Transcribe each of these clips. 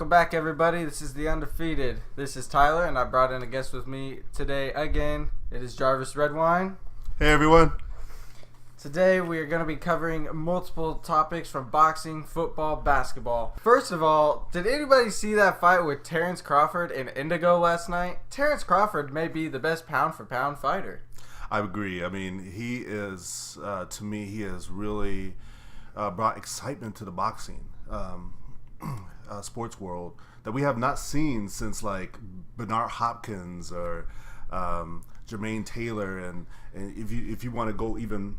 Welcome back, everybody. This is The Undefeated. This is Tyler, and I brought in a guest with me today again. It is Jarvis Redwine. Hey, everyone. Today, we are going to be covering multiple topics from boxing, football, basketball. First of all, did anybody see that fight with Terence Crawford and Indigo last night? Terence Crawford may be the best pound-for-pound fighter. I agree. I mean, he is, to me, he has really brought excitement to the boxing sports world that we have not seen since, like, Bernard Hopkins or Jermaine Taylor. And if you want to go even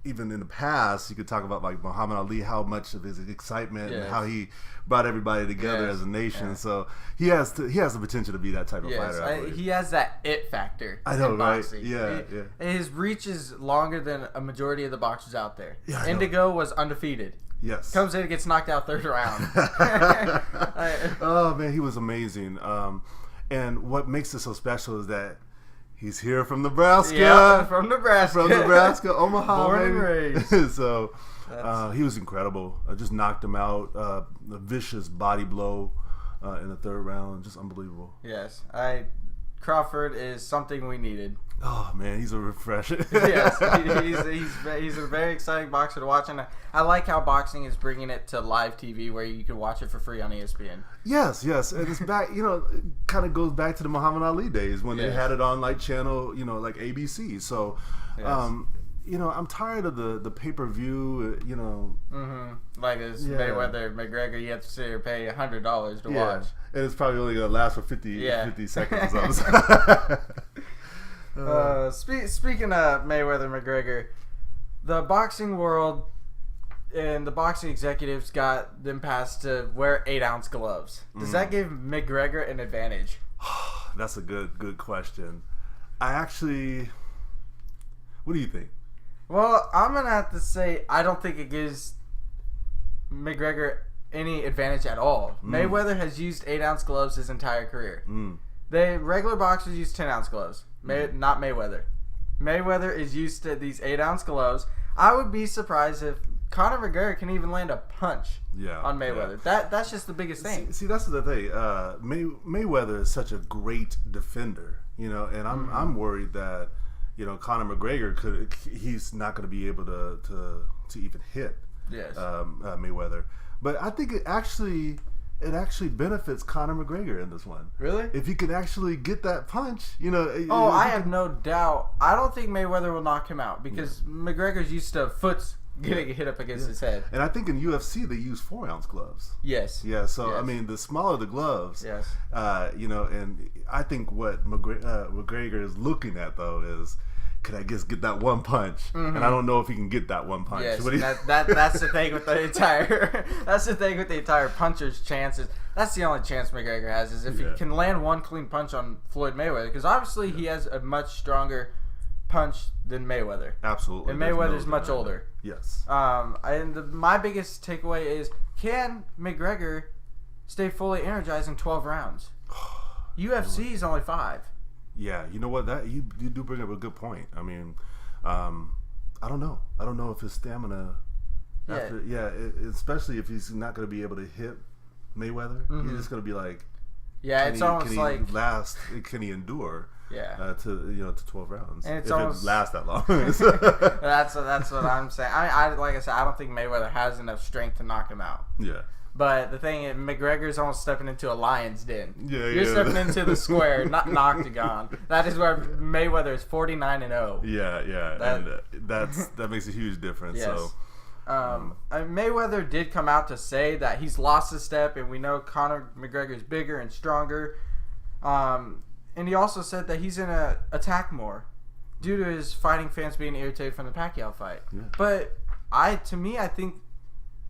in the past, you could talk about like Muhammad Ali, how much of his excitement and how he brought everybody together as a nation. Yeah. So he has the potential to be that type of fighter. He has that it factor. I know, in right? boxing. Yeah. His reach is longer than a majority of the boxers out there. Yeah, Indigo was undefeated. Yes. Comes in and gets knocked out third round. Oh man, he was amazing. And what makes it so special is that he's here from Nebraska. Yeah, from Nebraska. Omaha. Born and raised. So he was incredible. I just knocked him out. A vicious body blow in the third round. Just unbelievable. Yes. Crawford is something we needed. Oh, man, he's a refresher. Yes, he's a very exciting boxer to watch. And I like how boxing is bringing it to live TV where you can watch it for free on ESPN. Yes. And it's back, it kind of goes back to the Muhammad Ali days when they had it on, like, channel, like ABC. So, yes. I'm tired of the pay-per-view, Mm-hmm. Like it's Mayweather, McGregor, you have to sit here and pay $100 to watch. And it's probably only going to last for 50 seconds or something. Speaking of Mayweather, McGregor, the boxing world and the boxing executives got them passed to wear 8-ounce gloves. Does that give McGregor an advantage? That's a good question. What do you think? Well, I'm going to have to say I don't think it gives McGregor any advantage at all. Mayweather has used 8-ounce gloves his entire career. The regular boxers use 10-ounce gloves. Not Mayweather. Mayweather is used to these 8-ounce gloves. I would be surprised if Conor McGregor can even land a punch on Mayweather. Yeah. That's just the biggest thing. See, that's the thing. Mayweather is such a great defender, and I'm worried that Conor McGregor he's not going to be able to even hit Mayweather. But I think it actually benefits Conor McGregor in this one. Really? If he can actually get that punch, I have no doubt. I don't think Mayweather will knock him out because McGregor's used to getting hit up against his head. And I think in UFC they use 4-ounce gloves. Yes. Yeah. So I mean, the smaller the gloves. Yes. And I think what McGregor is looking at though is, could I just get that one punch? And I don't know if he can get that one punch. Yes, that's the thing with the entire puncher's chances. That's the only chance McGregor has is if he can land one clean punch on Floyd Mayweather, because obviously he has a much stronger punch than Mayweather. Absolutely. And Mayweather's much older. Yes. My biggest takeaway is, can McGregor stay fully energized in 12 rounds? UFC is only 5. Yeah, you know what? That you do bring up a good point. I mean, I don't know. I don't know if his stamina. Especially if he's not going to be able to hit Mayweather. He's just going to be like, can he endure? Yeah. To 12 rounds. And it lasts that long. That's what I'm saying. Like I said, I don't think Mayweather has enough strength to knock him out. Yeah. But the thing is, McGregor's almost stepping into a lion's den. You're stepping into the square, not an octagon. That is where Mayweather is 49-0. Yeah. That makes a huge difference. Yes. So, Mayweather did come out to say that he's lost a step, and we know Conor McGregor is bigger and stronger. And he also said that he's gonna attack more due to his fighting fans being irritated from the Pacquiao fight. Yeah. But I think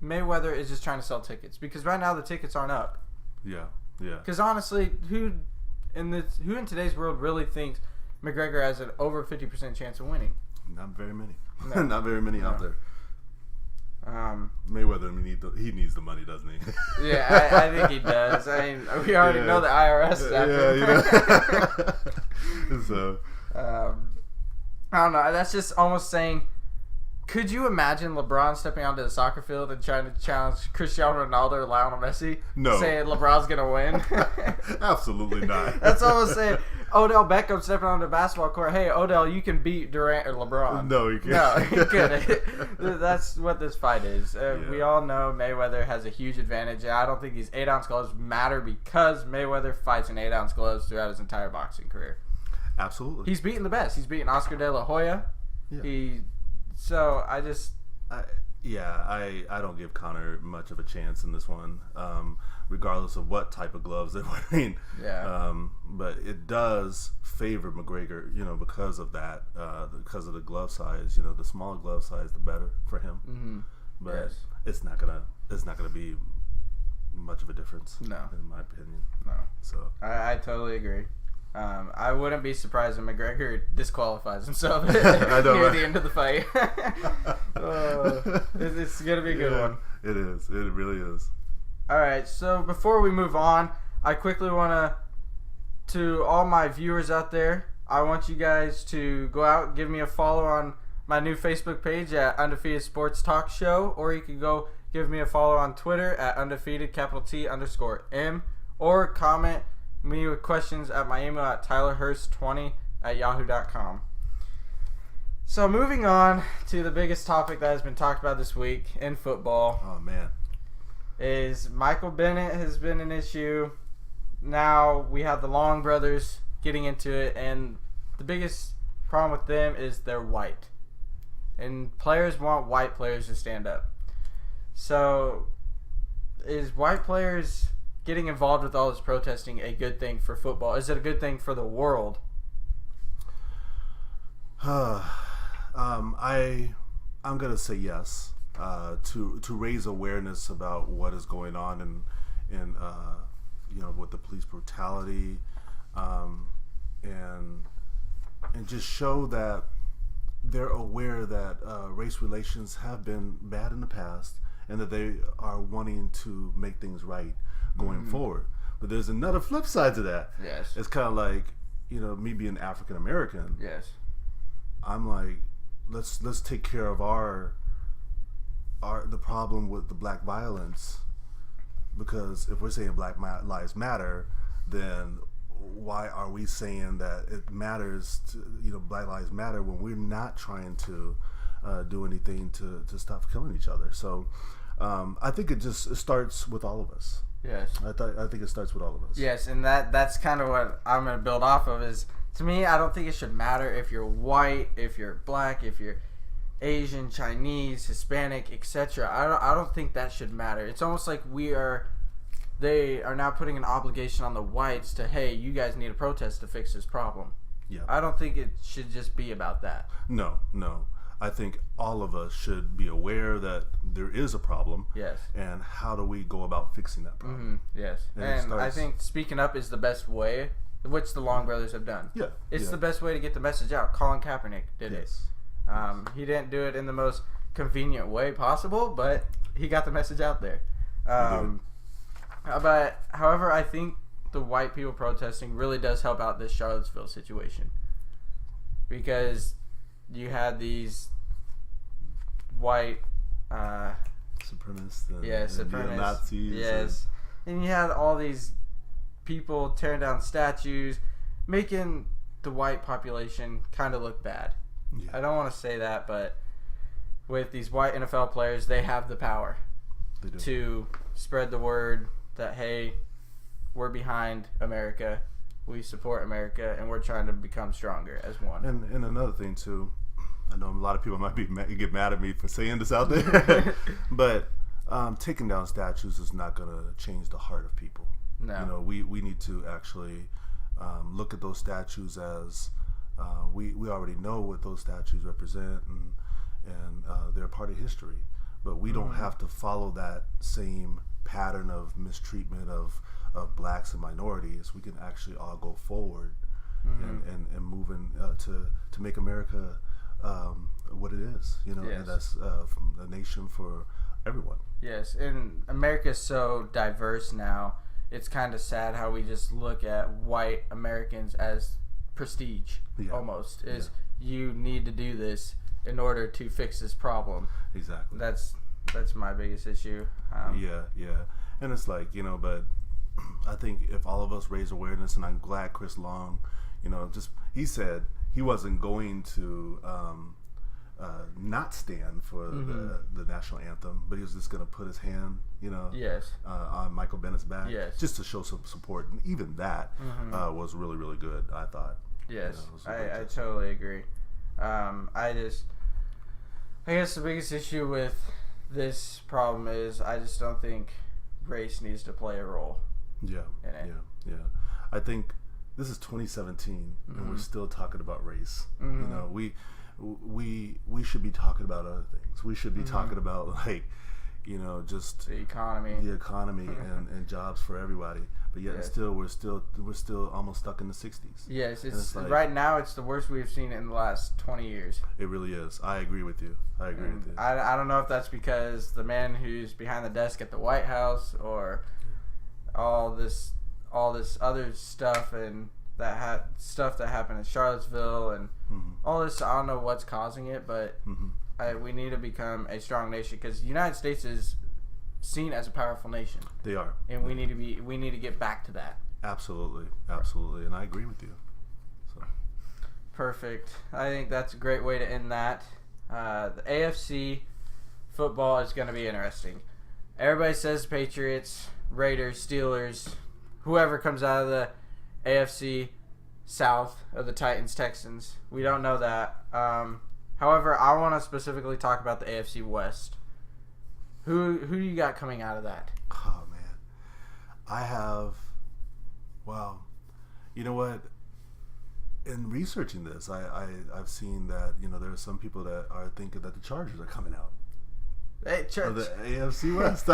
Mayweather is just trying to sell tickets because right now the tickets aren't up. Yeah. Because honestly, who in today's world really thinks McGregor has an over 50% chance of winning? Not very many. No. Not very many out there. Mayweather, he needs the money, doesn't he? Yeah, I think he does. I mean, we already know the IRS is after him. So, I don't know. That's just almost saying Could you imagine LeBron stepping onto the soccer field and trying to challenge Cristiano Ronaldo or Lionel Messi? No. Saying LeBron's going to win? Absolutely not. That's almost saying Odell Beckham stepping onto the basketball court. Hey, Odell, you can beat Durant or LeBron. No, you can't. No, you couldn't. That's what this fight is. We all know Mayweather has a huge advantage. I don't think these 8-ounce gloves matter because Mayweather fights in 8-ounce gloves throughout his entire boxing career. Absolutely. He's beaten the best. He's beaten Oscar De La Hoya. Yeah. So I don't give Conor much of a chance in this one, regardless of what type of gloves they're wearing. Yeah. But it does favor McGregor, because of that, because of the glove size. The smaller glove size, the better for him. Mm-hmm. But yes. it's not gonna be much of a difference. No, in my opinion. No. So I totally agree. I wouldn't be surprised if McGregor disqualifies himself near the end of the fight. It's going to be a good one. It is. It really is. All right, so before we move on, I quickly want to all my viewers out there, I want you guys to go out and give me a follow on my new Facebook page at Undefeated Sports Talk Show, or you can go give me a follow on Twitter at undefeated_T_M, or comment me with questions at my email at tylerhurst20@yahoo.com. So moving on to the biggest topic that has been talked about this week in football. Oh man, is Michael Bennett has been an issue. Now we have the Long brothers getting into it, and the biggest problem with them is they're white, and players want white players to stand up. So is white players getting involved with all this protesting a good thing for football? Is it a good thing for the world? I'm gonna say yes. To raise awareness about what is going on in with the police brutality, and just show that they're aware that race relations have been bad in the past, and that they are wanting to make things right going forward. But there's another flip side to that. Yes. It's kind of like, me being African American. Yes. I'm like, let's take care of the problem with the black violence, because if we're saying Black Lives Matter, then why are we saying that it matters to, Black Lives Matter when we're not trying to do anything to stop killing each other? So I think it starts with all of us. Yes. I think it starts with all of us. Yes, and that's kind of what I'm going to build off of is, to me, I don't think it should matter if you're white, if you're black, if you're Asian, Chinese, Hispanic, etc. I don't think that should matter. It's almost like they are now putting an obligation on the whites to, hey, you guys need a protest to fix this problem. Yeah. I don't think it should just be about that. No. I think all of us should be aware that there is a problem. Yes. And how do we go about fixing that problem? Mm-hmm. Yes. And I think speaking up is the best way, which the Long brothers have done. Yeah. It's the best way to get the message out. Colin Kaepernick did it. He didn't do it in the most convenient way possible, but he got the message out there. But however, I think the white people protesting really does help out this Charlottesville situation, because you had these white supremacists and Nazis, yes, and you had all these people tearing down statues, making the white population kind of look bad. Yeah. I don't want to say that, but with these white NFL players, they have the power to spread the word that, hey, we're behind America, we support America, and we're trying to become stronger as one. And another thing too, I know a lot of people might get mad at me for saying this out there, but taking down statues is not going to change the heart of people. No. We need to actually look at those statues as we already know what those statues represent, and they're a part of history. But we don't have to follow that same pattern of mistreatment of blacks and minorities. We can actually all go forward and move to make America what it is, Yes. and that's a nation for everyone. Yes, and America's so diverse now. It's kind of sad how we just look at white Americans as prestige, almost. You need to do this. in order to fix this problem. Exactly. That's my biggest issue. Yeah. And it's like, but I think if all of us raise awareness, and I'm glad Chris Long, he said he wasn't going to not stand for the national anthem, but he was just going to put his hand, Yes. on Michael Bennett's back, Yes. just to show some support. And even that was really, really good, I thought. Yes, I totally agree. I guess the biggest issue with this problem is I just don't think race needs to play a role. Yeah. I think this is 2017, and we're still talking about race. We should be talking about other things. We should be talking about just the economy, and jobs for everybody. But yet, still, we're still almost stuck in the 60s. Yes, it's right now. It's the worst we've seen in the last 20 years. It really is. I agree with you. I don't know if that's because the man who's behind the desk at the White House, or all this other stuff, and stuff that happened in Charlottesville, and all this. I don't know what's causing it, but we need to become a strong nation, because the United States is seen as a powerful nation. They are, and we need to get back to that. Absolutely, and I agree with you. So. Perfect. I think that's a great way to end that. The AFC football is going to be interesting. Everybody says Patriots, Raiders, Steelers, whoever comes out of the AFC South of the Titans, Texans. We don't know that. However, I want to specifically talk about the AFC West. Who do you got coming out of that? Oh man, I have. Well, you know what? In researching this, I've seen that there are some people that are thinking that the Chargers are coming out. Hey, of the AFC West.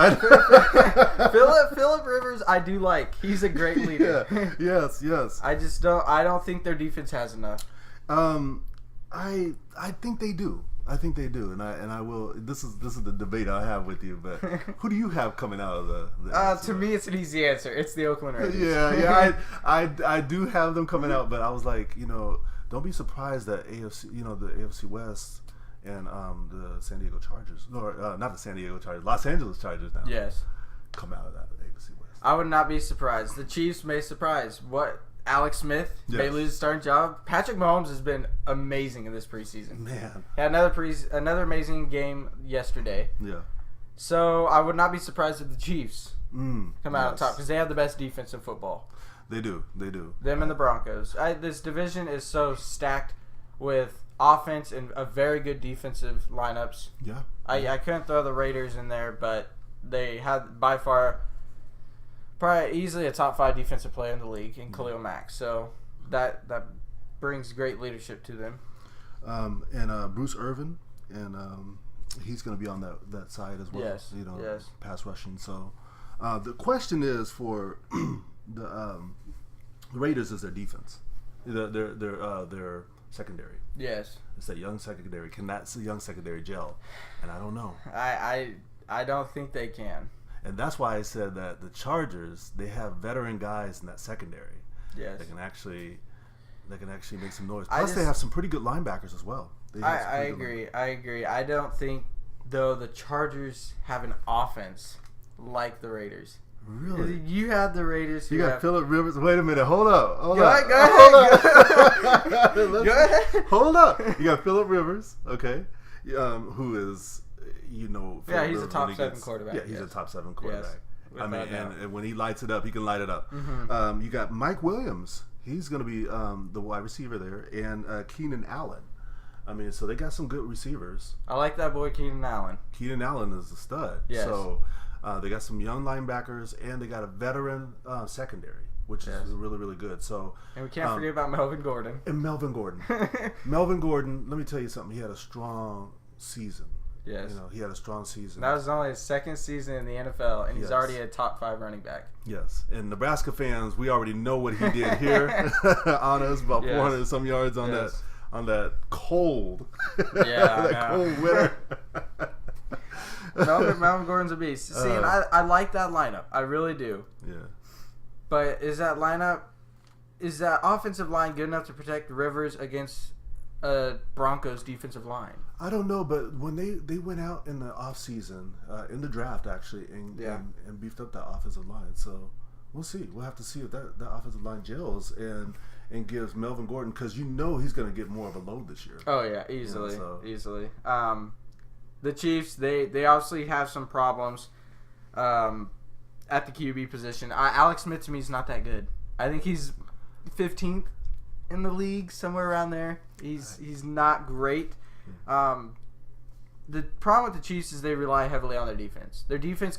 Phillip Rivers, I do like. He's a great leader. Yeah. Yes. I don't think their defense has enough. I think they do. And I will. This is the debate I have with you. But who do you have coming out of the to me, it's an easy answer. It's the Oakland Raiders. Yeah. I do have them coming out, but I was like, don't be surprised that the AFC West and the San Diego Chargers, not the San Diego Chargers, Los Angeles Chargers now. Yes, come out of that AFC West. I would not be surprised. The Chiefs may surprise. Alex Smith may lose his starting job. Patrick Mahomes has been amazing in this preseason. Man, had another amazing game yesterday. Yeah. So I would not be surprised if the Chiefs come out on top, because they have the best defense in football. They do. Them and the Broncos. This division is so stacked with offense and a very good defensive lineups. Yeah. I couldn't throw the Raiders in there, but they had by far probably easily a top 5 defensive player in the league in Khalil Mack. So that brings great leadership to them. And Bruce Irvin, and he's going to be on that side as well. Yes. Yes. Pass rushing. So the question is for the Raiders is their defense, their secondary. Yes. It's that young secondary. Can that young secondary gel? And I don't know. I don't think they can. And that's why I said that the Chargers, they have veteran guys in that secondary. Yes. They can actually make some noise. Plus, they have some pretty good linebackers as well. I agree. I don't think, though, the Chargers have an offense like the Raiders. Really? You have the Raiders. You got Phillip Rivers. Wait a minute. Hold up. Go ahead. Hold up. You got Phillip Rivers, okay, who is, he's a top 7 quarterback. Yeah, he's a top 7 quarterback. Yes. I mean, and when he lights it up, he can light it up. Mm-hmm. You got Mike Williams. He's going to be the wide receiver there, and Keenan Allen. I mean, so they got some good receivers. I like that boy, Keenan Allen. Keenan Allen is a stud. Yes. So they got some young linebackers, and they got a veteran secondary, which is really, really good. So, and we can't forget about Melvin Gordon. Melvin Gordon, let me tell you something. He had a strong season. Yes. He had a strong season. That was only his 2nd season in the NFL, and he's already a top 5 running back. Yes. And Nebraska fans, we already know what he did here on us, about 400 some yards on that cold, cold winter. Melvin Gordon's a beast. See, and I like that lineup. I really do. Yeah. But is that offensive line good enough to protect Rivers against Broncos defensive line? I don't know, but when they went out in the offseason, in the draft actually, and beefed up that offensive line. So we'll see. We'll have to see if that offensive line gels and gives Melvin Gordon, because he's going to get more of a load this year. Oh yeah, easily. The Chiefs, they obviously have some problems at the QB position. Alex Smith to me is not that good. I think he's 15th in the league, somewhere around there. He's not great. The problem with the Chiefs is they rely heavily on their defense. Your defense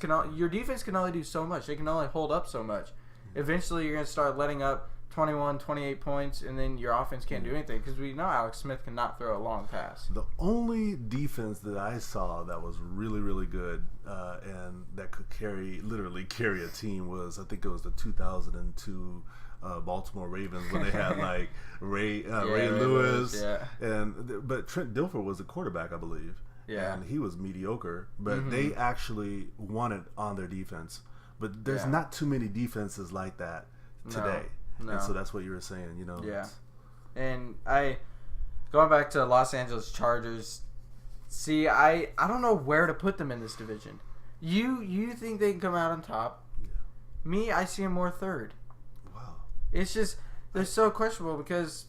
can only do so much. They can only hold up so much. Eventually, you're going to start letting up 21, 28 points, and then your offense can't do anything, because we know Alex Smith cannot throw a long pass. The only defense that I saw that was really, really good and that could literally carry a team was, I think it was the 2002 Baltimore Ravens, when they had like Ray Lewis, but Trent Dilfer was the quarterback, I believe. Yeah, and he was mediocre, but they actually won it on their defense. But there's not too many defenses like that today. No. And so that's what you were saying, you know. Yeah. And going back to Los Angeles Chargers, see, I don't know where to put them in this division. You think they can come out on top? Yeah. Me, I see them more third. Wow. It's just they're so questionable, because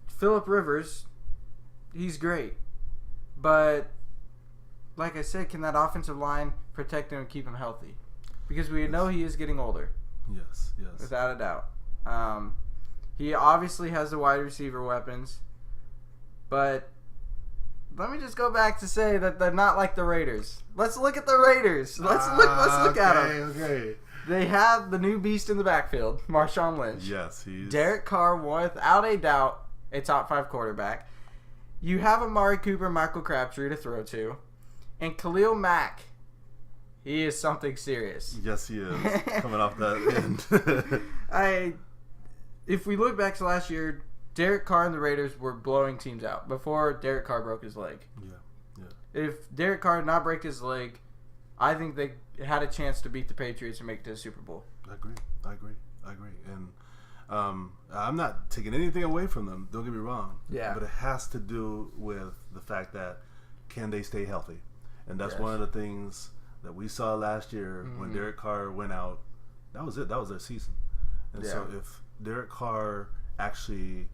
Phillip Rivers, he's great, but like I said, can that offensive line protect him and keep him healthy? Because we know he is getting older. Yes. Without a doubt. He obviously has the wide receiver weapons, but let me just go back to say that they're not like the Raiders. Let's look at the Raiders. Let's look at them. Okay. They have the new beast in the backfield, Marshawn Lynch. Yes, he's Derek Carr, without a doubt, a top 5 quarterback. You have Amari Cooper, Michael Crabtree to throw to, and Khalil Mack. He is something serious. Yes, he is. Coming off that end. If we look back to last year, Derek Carr and the Raiders were blowing teams out before Derek Carr broke his leg. Yeah. If Derek Carr did not break his leg, I think they had a chance to beat the Patriots and make it to the Super Bowl. I agree. And I'm not taking anything away from them. Don't get me wrong. Yeah. But it has to do with the fact that, can they stay healthy? And that's one of the things that we saw last year when Derek Carr went out. That was it. That was their season. And so if Derek Carr actually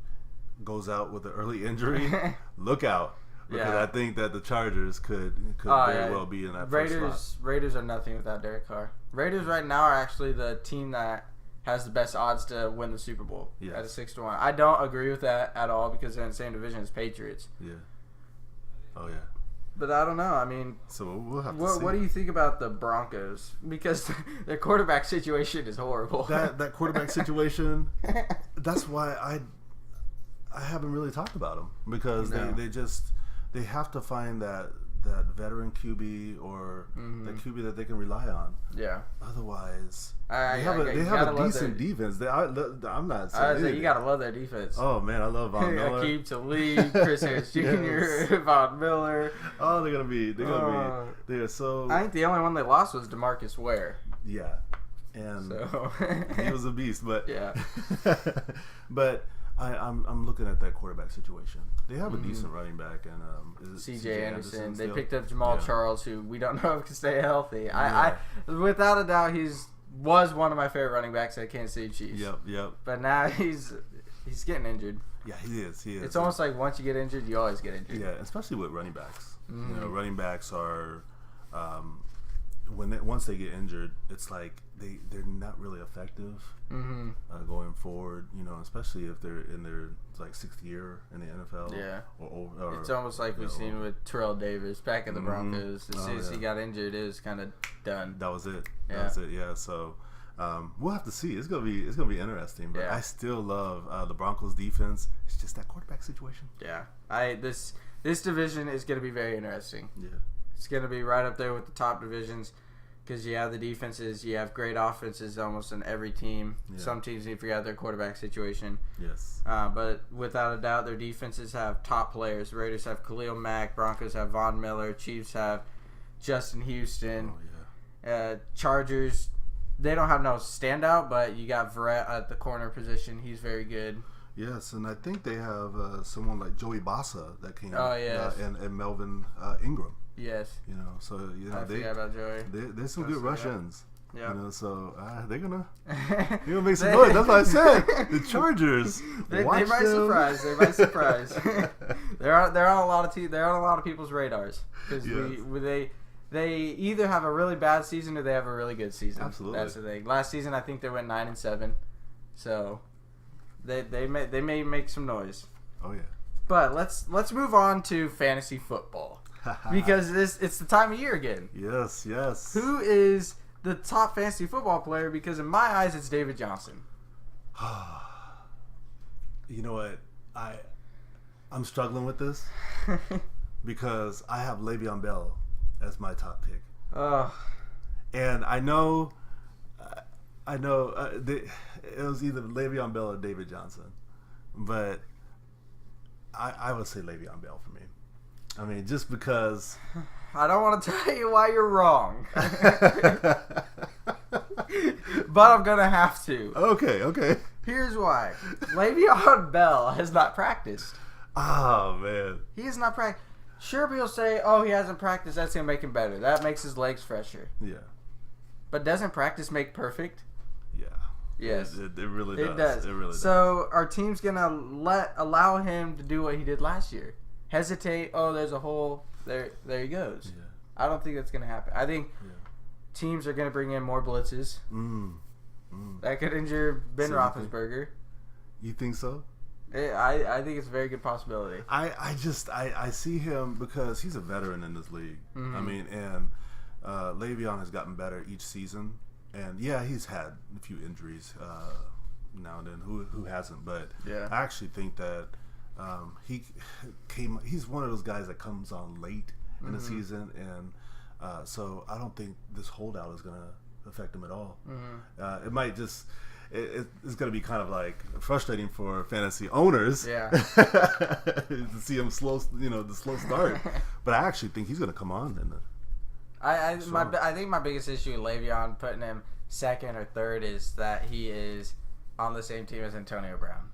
goes out with an early injury, look out. Because I think that the Chargers could very well be in that first slot. Raiders are nothing without Derek Carr. Raiders right now are actually the team that has the best odds to win the Super Bowl at a 6-1. I don't agree with that at all, because they're in the same division as Patriots. Yeah. Oh, yeah. But I don't know. I mean, so we'll have to see. What do you think about the Broncos? Because their quarterback situation is horrible. That quarterback situation, that's why I haven't really talked about them, because they have to find that veteran QB or that QB that they can rely on. Yeah. Otherwise, they have a decent defense. I'm not saying you gotta love their defense. Oh man, I love Von Miller. Akeem Talib, Chris Harris Jr., Von Miller. Oh, they are so. I think the only one they lost was DeMarcus Ware. Yeah, and he was a beast. But but I'm looking at that quarterback situation. They have a decent running back, and C.J. Anderson. They picked up Jamal Charles, who we don't know if can stay healthy. I without a doubt, was one of my favorite running backs at Kansas City Chiefs. Yep. But now he's getting injured. Yeah, he is. It's almost like once you get injured, you always get injured. Yeah, especially with running backs. You know, running backs are once they get injured, it's like they're not really effective going forward. You know, especially if they're in their like 6th year in the NFL. Yeah, or it's almost like we've seen with Terrell Davis back in the Broncos. As soon as he got injured, it was kind of done. That was it. Yeah. So we'll have to see. It's gonna be interesting. But I still love the Broncos defense. It's just that quarterback situation. Yeah, this division is gonna be very interesting. Yeah. It's going to be right up there with the top divisions, because you have the defenses, you have great offenses almost in every team. Yeah. Some teams need to figure out their quarterback situation. Yes. But without a doubt, their defenses have top players. The Raiders have Khalil Mack. Broncos have Von Miller. Chiefs have Justin Houston. Oh, yeah. Chargers, they don't have no standout, but you got Verrett at the corner position. He's very good. Yes, and I think they have someone like Joey Bossa that came. Oh, yes. And Melvin Ingram. Yes. So I forgot about Joey. There's some good Russians. Yeah. So they're gonna make some noise. That's what I said. The Chargers. They might surprise. They might surprise. they're on a lot of They're on a lot of people's radars because they either have a really bad season or they have a really good season. Absolutely. That's the thing. Last season I think they went 9-7, so they may make some noise. Oh yeah. But let's move on to fantasy football because it's the time of year again. Yes. Who is the top fantasy football player? Because in my eyes, it's David Johnson. You know what? I'm struggling with this because I have Le'Veon Bell as my top pick. And I know it was either Le'Veon Bell or David Johnson, but I would say Le'Veon Bell for me. I mean, just because. I don't want to tell you why you're wrong. But I'm going to have to. Okay. Here's why. Le'Veon Bell has not practiced. Oh, man. He has not practiced. Sure, people say, oh, he hasn't practiced. That's going to make him better. That makes his legs fresher. Yeah. But doesn't practice make perfect? Yeah. Yes. It really does. It does. It really does. So our team's going to allow him to do what he did last year. Hesitate. Oh, there's a hole. There he goes. Yeah. I don't think that's going to happen. I think teams are going to bring in more blitzes. That could injure Ben Roethlisberger. You think so? I think it's a very good possibility. I see him because he's a veteran in this league. Mm-hmm. I mean, and Le'Veon has gotten better each season. And yeah, he's had a few injuries now and then. Who hasn't? But I actually think that he's one of those guys that comes on late in the season, and so I don't think this holdout is going to affect him at all. It might just it's going to be kind of like frustrating for fantasy owners to see him the slow start. But I actually think he's going to come on. I think my biggest issue with Le'Veon putting him second or third is that he is on the same team as Antonio Brown.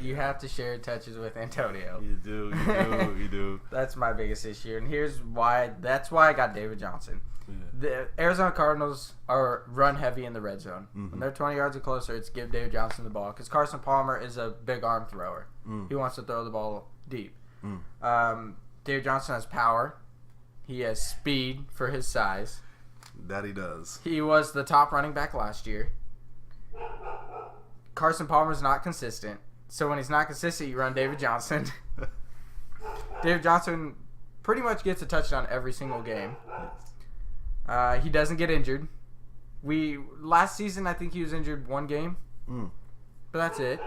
You have to share touches with Antonio. You do. That's my biggest issue, and here's why. That's why I got David Johnson. Yeah. The Arizona Cardinals are run heavy in the red zone. When they're 20 yards or closer, it's give David Johnson the ball because Carson Palmer is a big arm thrower. He wants to throw the ball deep. David Johnson has power. He has speed for his size. That he does. He was the top running back last year. Carson Palmer's not consistent. So when he's not consistent, you run David Johnson. David Johnson pretty much gets a touchdown every single game. He doesn't get injured. Last season, I think he was injured one game. But that's it.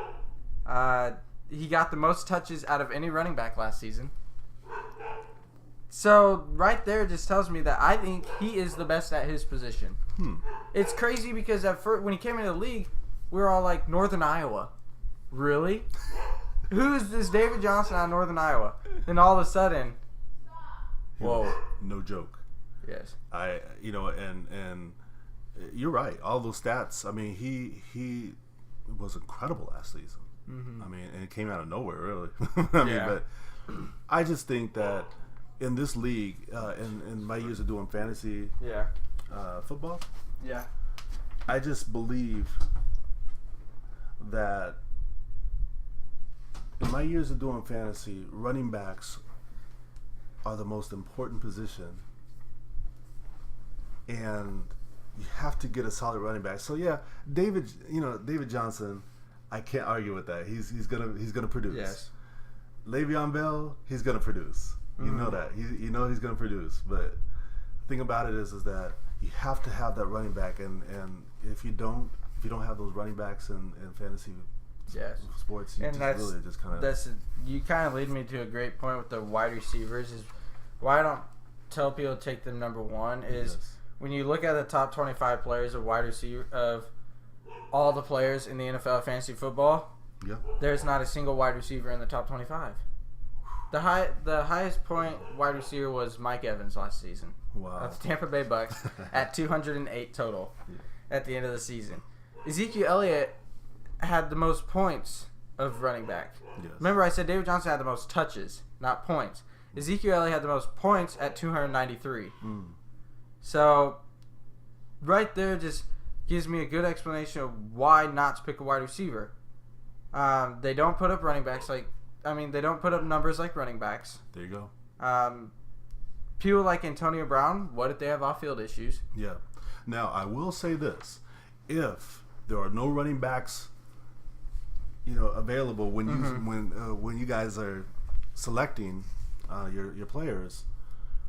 He got the most touches out of any running back last season. So right there just tells me that I think he is the best at his position. It's crazy because at first, when he came into the league, we were all like, Northern Iowa. Really? Who is this David Johnson out of Northern Iowa? And all of a sudden, whoa. No joke. Yes. And you're right. All those stats, I mean, he was incredible last season. I mean, and it came out of nowhere, really. But I just think that in this league, in my years of doing fantasy football, I just believe that in my years of doing fantasy, running backs are the most important position, and you have to get a solid running back. So David Johnson, I can't argue with that. He's gonna produce. Yes. Le'Veon Bell, he's gonna produce. You know that. He's gonna produce. But the thing about it is that you have to have that running back, and if you don't have those running backs in fantasy sports, you you kind of lead me to a great point with the wide receivers. Is why I don't tell people to take them number one is when you look at the top 25 players of wide receiver of all the players in the NFL fantasy football. There's not a single wide receiver in the top 25. The highest point wide receiver was Mike Evans last season. Wow. Of the Tampa Bay Bucks at 208 total at the end of the season. Ezekiel Elliott had the most points of running back. Yes. Remember, I said David Johnson had the most touches, not points. Ezekiel Elliott had the most points at 293. So, right there just gives me a good explanation of why not to pick a wide receiver. They don't put up running backs they don't put up numbers like running backs. There you go. People like Antonio Brown, what if they have off-field issues? Yeah. Now, I will say this. If there are no running backs, available when you guys are selecting your players,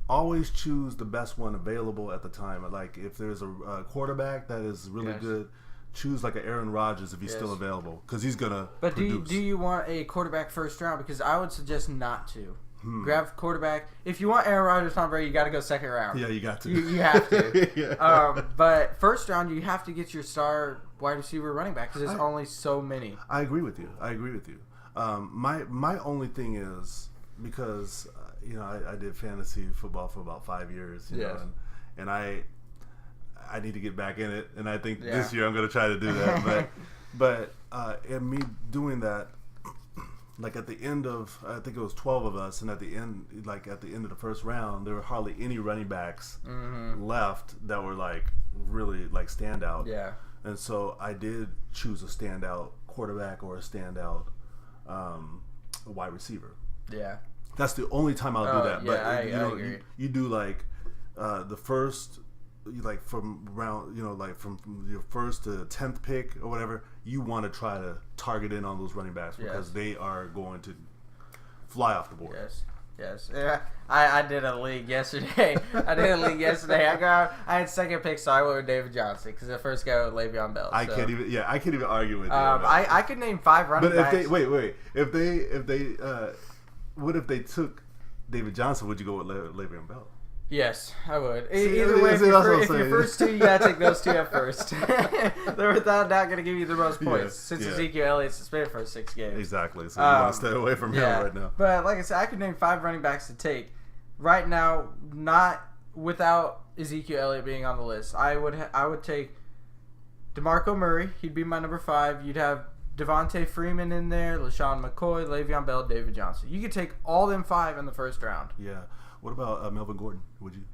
always choose the best one available at the time. Like if there's a quarterback that is really good, choose like an Aaron Rodgers if he's still available, because he's gonna. But produce. do you want a quarterback first round? Because I would suggest not to. Grab quarterback. If you want Aaron Rodgers, Tom Brady, you got to go second round. Yeah, you got to. You have to. But first round, you have to get your star wide receiver running back, because there's only so many. I agree with you. My only thing is, because I did fantasy football for about 5 years, and I need to get back in it, and I think this year I'm going to try to do that. but in me doing that, like at the end of, I think it was 12 of us, and at the end of the first round, there were hardly any running backs left that were like really like standout. Yeah. And so I did choose a standout quarterback or a standout wide receiver. Yeah. That's the only time I'll do that. Yeah, But I agree. You do like the first, like from round, like from your first to 10th pick or whatever, you want to try to target in on those running backs, because they are going to fly off the board. Yes. Yeah, I did a league yesterday. I had second pick, so I went with David Johnson, because the first guy was Le'Veon Bell. I can't even argue with you. I could name 5 running backs. If what if they took David Johnson? Would you go with Le'Veon Bell? Yes, I would. Either way, if your first two, you gotta take those two at first. They're without doubt gonna give you the most points, since Ezekiel Elliott's suspended for 6 games. Exactly. So you want to stay away from him right now. But like I said, I could name 5 running backs to take right now, not without Ezekiel Elliott being on the list. I would take DeMarco Murray. He'd be my number 5. You'd have Devontae Freeman in there, LaShawn McCoy, Le'Veon Bell, David Johnson. You could take all them 5 in the first round. Yeah. What about Melvin Gordon? Would you?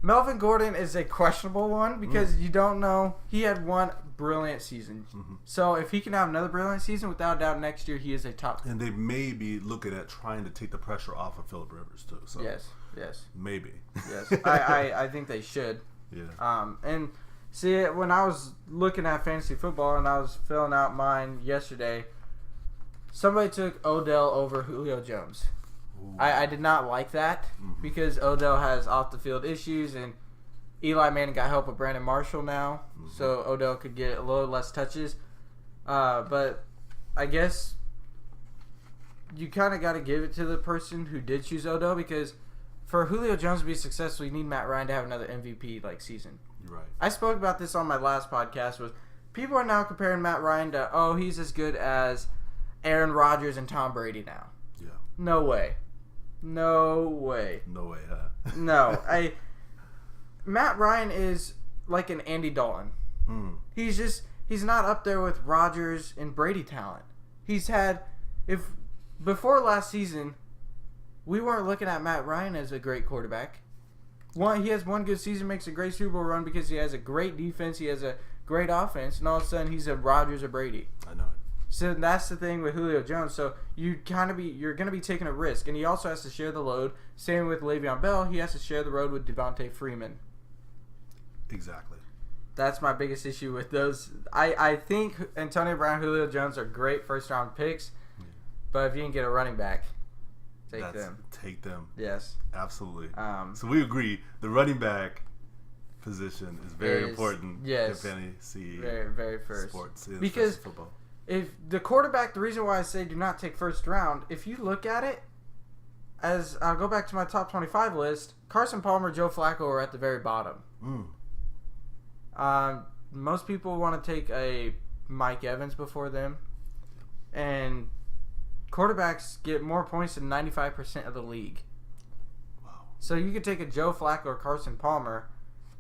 Melvin Gordon is a questionable one, because you don't know. He had one brilliant season. So if he can have another brilliant season, without doubt, next year he is a top. And they may be looking at trying to take the pressure off of Phillip Rivers too. So Yes. Maybe. Yes. I think they should. Yeah. And see, when I was looking at fantasy football and I was filling out mine yesterday, somebody took Odell over Julio Jones. I did not like that, because Odell has off the field issues, and Eli Manning got help with Brandon Marshall now, so Odell could get a little less touches. But I guess you kind of got to give it to the person who did choose Odell, because for Julio Jones to be successful, you need Matt Ryan to have another MVP like season. You're right. I spoke about this on my last podcast. Was people are now comparing Matt Ryan to, he's as good as Aaron Rodgers and Tom Brady now. Yeah. No way. Huh? No. Matt Ryan is like an Andy Dalton. He's not up there with Rodgers and Brady talent. Before last season, we weren't looking at Matt Ryan as a great quarterback. He has one good season, makes a great Super Bowl run because he has a great defense, he has a great offense, and all of a sudden he's a Rodgers or Brady. I know it. So that's the thing with Julio Jones. So you're going to be taking a risk, and he also has to share the load. Same with Le'Veon Bell, he has to share the road with Devontae Freeman. Exactly. That's my biggest issue with those. I think Antonio Brown, Julio Jones are great first round picks, but if you can get a running back, take them. Yes, absolutely. So we agree the running back position is very important in fantasy very, very first sports, because football. If the quarterback, the reason why I say do not take first round, if you look at it, as I'll go back to my top 25 list, Carson Palmer, Joe Flacco are at the very bottom. Most people want to take a Mike Evans before them, and quarterbacks get more points than 95% of the league. Wow. So you could take a Joe Flacco or Carson Palmer,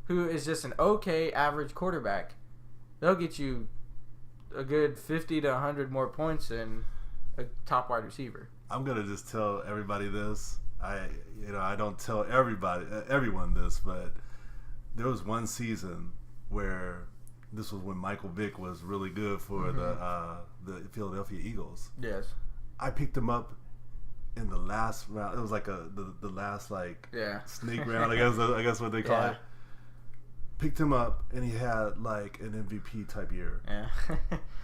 who is just an okay average quarterback. They'll get you a good 50 to 100 more points than a top wide receiver. I'm gonna just tell everybody this. I don't tell everyone this, but there was one season where this was when Michael Vick was really good for the Philadelphia Eagles. Yes. I picked him up in the last round. It was like the last snake round. I guess what they call it. Picked him up and he had like an MVP type year. Yeah.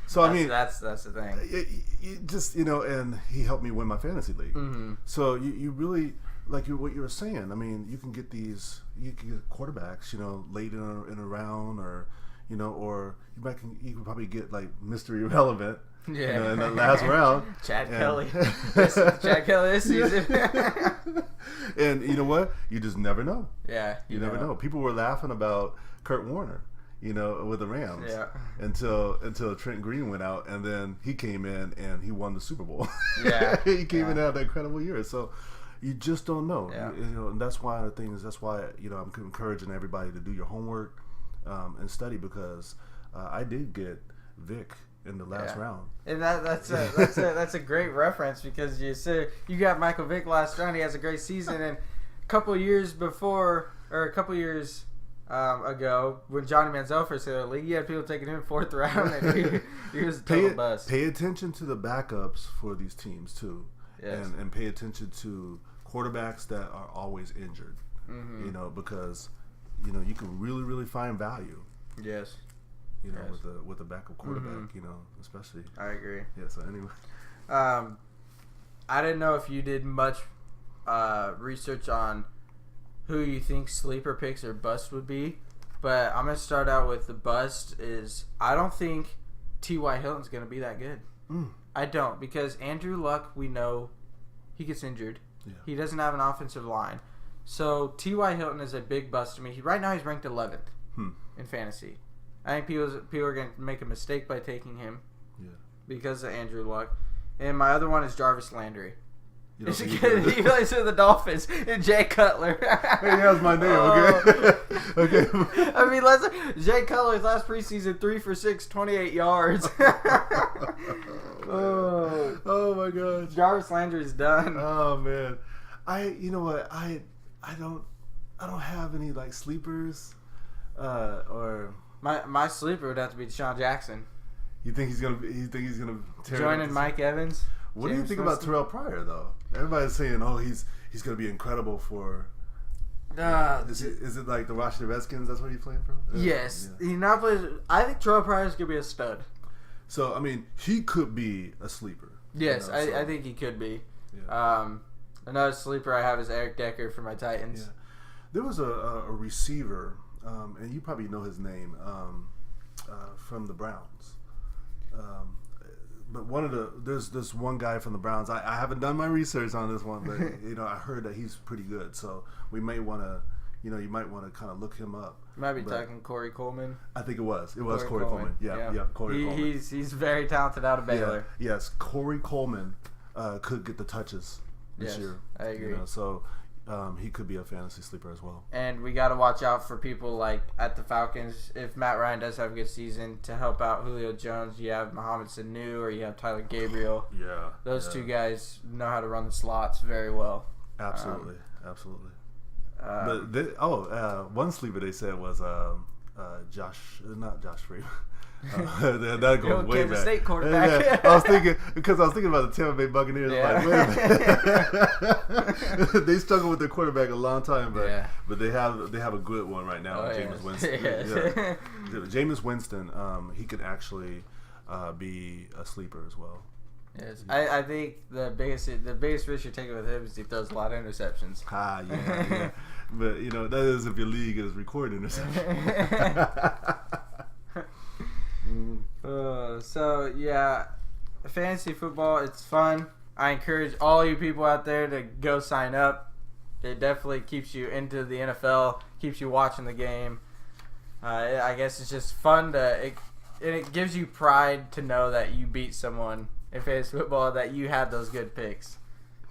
So I mean, that's the thing. You just and he helped me win my fantasy league. Mm-hmm. So you really what you were saying. I mean, you can get quarterbacks, late in a round, or or you can probably get like Mr. Irrelevant. Yeah. In that last round. Chad Kelly. Chad Kelly this season. And you know what? You just never know. Yeah. You never know. People were laughing about Kurt Warner, with the Rams. Yeah. Until Trent Green went out, and then he came in and he won the Super Bowl. Yeah. He came in and had that incredible year. So you just don't know. Yeah. And that's why I'm encouraging everybody to do your homework and study, because I did get Vic in the last round, and that's a great reference, because you said you got Michael Vick last round. He has a great season, and a couple years ago, when Johnny Manziel first hit the league, you had people taking him 4th round, and he was a total bust. Pay attention to the backups for these teams too, yes. and pay attention to quarterbacks that are always injured. Mm-hmm. Because you can really, really find value. Yes. Yes. with a backup quarterback, especially. I agree. Yeah. So anyway, I didn't know if you did much research on who you think sleeper picks or bust would be, but I'm gonna start out with the bust. Is I don't think T.Y. Hilton's gonna be that good. I don't, because Andrew Luck, we know he gets injured. Yeah. He doesn't have an offensive line, so T.Y. Hilton is a big bust to me. Right now he's ranked 11th in fantasy. I think people are going to make a mistake by taking him because of Andrew Luck. And my other one is Jarvis Landry. He plays for the Dolphins. And Jay Cutler. Hey, that's my name, okay? Okay. I mean, Jay Cutler's last preseason, 3 for 6, 28 yards. Oh my gosh. Jarvis Landry's done. Oh man. You know what? I don't have any like sleepers or. My sleeper would have to be Deshaun Jackson. You think he's gonna tear joining Mike Evans? What do you think about Terrell Pryor though? Everybody's saying, he's gonna be incredible for. Is it like the Washington Redskins? That's where he's playing from. Yes, yeah. He now plays. I think Terrell Pryor is gonna be a stud. So I mean, he could be a sleeper. Yes, I think he could be. Yeah. Another sleeper I have is Eric Decker for my Titans. Yeah. There was a receiver. And you probably know his name from the Browns. But there's this one guy from the Browns. I haven't done my research on this one, but I heard that he's pretty good. So we may want to, you might want to kind of look him up. You might be talking Corey Coleman. I think it was Corey Coleman. Yeah, Corey Coleman. He's very talented out of Baylor. Yeah. Yes, Corey Coleman could get the touches this year. I agree. So. He could be a fantasy sleeper as well. And we got to watch out for people like at the Falcons. If Matt Ryan does have a good season, to help out Julio Jones, you have Mohamed Sanu or you have Tyler Gabriel. Yeah. Those two guys know how to run the slots very well. Absolutely. But one sleeper they said was not Josh Freeman. That goes way Kansas back. State quarterback. Yeah. I was thinking about the Tampa Bay Buccaneers. Yeah. Like, wait a minute. They struggled with their quarterback a long time, but they have a good one right now. Jameis Winston. Yeah. Jameis Winston. He could actually be a sleeper as well. Yes, I think the biggest risk you're taking with him is he throws a lot of interceptions. Yeah. But that is if your league is recording interceptions. Fantasy football, it's fun. I encourage all you people out there to go sign up. It definitely keeps you into the NFL, keeps you watching the game. I guess it's just fun it gives you pride to know that you beat someone in fantasy football, that you had those good picks.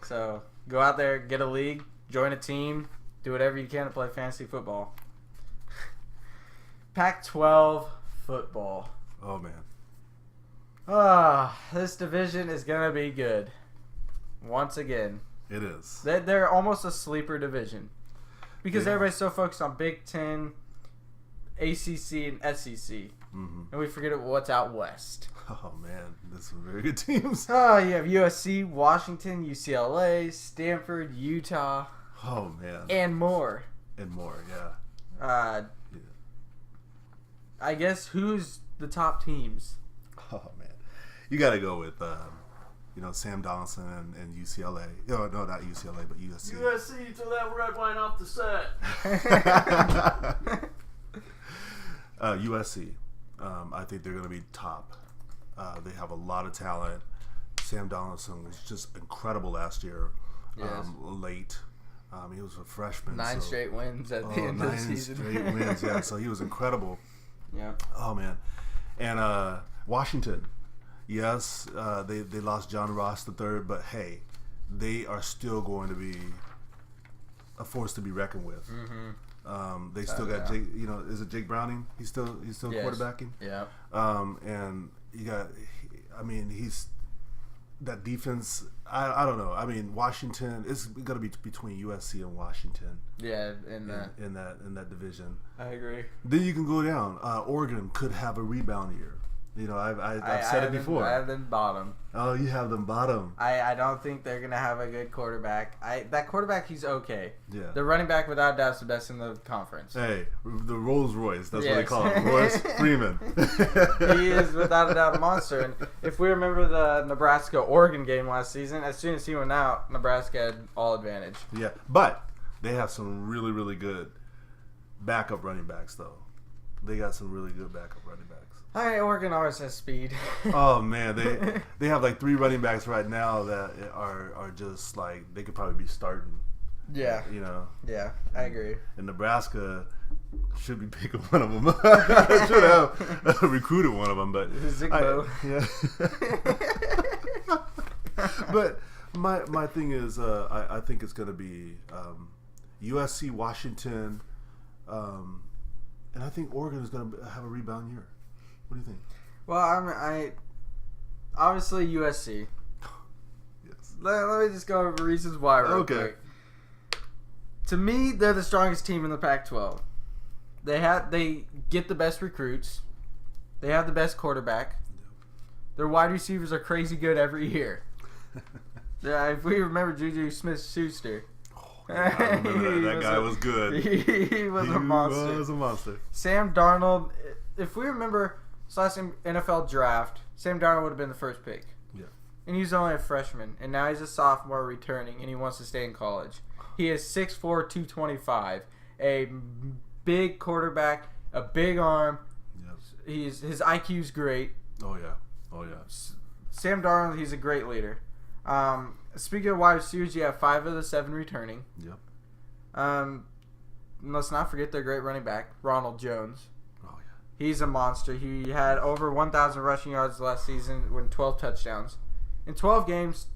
So go out there, get a league, join a team, do whatever you can to play fantasy football. Pac-12 football. Oh man. This division is going to be good. Once again. It is. They're almost a sleeper division. Because everybody's so focused on Big Ten, ACC, and SEC. Mm-hmm. And we forget what's out west. Oh, man. There's some very good teams. You have USC, Washington, UCLA, Stanford, Utah. Oh, man. And more. Yeah. I guess who's the top teams? Oh, man. You got to go with, Sam Donaldson and UCLA. No, not UCLA, but USC. USC till that red wine off the set. USC. I think they're going to be top. They have a lot of talent. Sam Donaldson was just incredible last year. Yes. Late. He was a freshman. 9 straight wins at the end of the season. 9 straight wins, yeah. So he was incredible. Yeah. Oh, man. And Washington. Yes, they lost John Ross III, but hey, they are still going to be a force to be reckoned with. Mm-hmm. They still got Jake. Is it Jake Browning? He's still quarterbacking. Yeah. And you got. He's that defense. I don't know. Washington. It's going to be between USC and Washington. Yeah, in that division. I agree. Then you can go down. Oregon could have a rebound year. I've said it before. I have them bottom. Oh, you have them bottom. I don't think they're gonna have a good quarterback. That quarterback, he's okay. Yeah. The running back, without doubt, is the best in the conference. Hey, the Rolls Royce. That's what they call him. Royce Freeman. He is without a doubt a monster. And if we remember the Nebraska-Oregon game last season, as soon as he went out, Nebraska had all advantage. Yeah, but they have some really, really good backup running backs, though. They got some really good backup running backs. Oregon always has speed. Oh man, they have like 3 running backs right now that are just like they could probably be starting. Yeah. Yeah, I agree. And Nebraska should be picking one of them. Should have recruited one of them, but Zigbo. But my thing is, I think it's going to be USC, Washington, and I think Oregon is going to have a rebound year. What do you think? Well, I obviously USC. Yes. Let me just go over reasons why real quick. To me, they're the strongest team in the Pac-12. They get the best recruits. They have the best quarterback. Their wide receivers are crazy good every year. If we remember Juju Smith-Schuster. I remember that guy was good. He was a monster. Sam Darnold, if we remember last NFL draft, Sam Darnold would have been the first pick. Yeah. And he's only a freshman. And now he's a sophomore returning, and he wants to stay in college. He is 6'4", 225. A big quarterback, a big arm. Yes. His IQ's great. Oh, yeah. Sam Darnold, he's a great leader. Speaking of wide receivers, you have 5 of the 7 returning. Yep. Let's not forget their great running back, Ronald Jones. Oh, yeah. He's a monster. He had over 1,000 rushing yards last season with 12 touchdowns. In 12 games,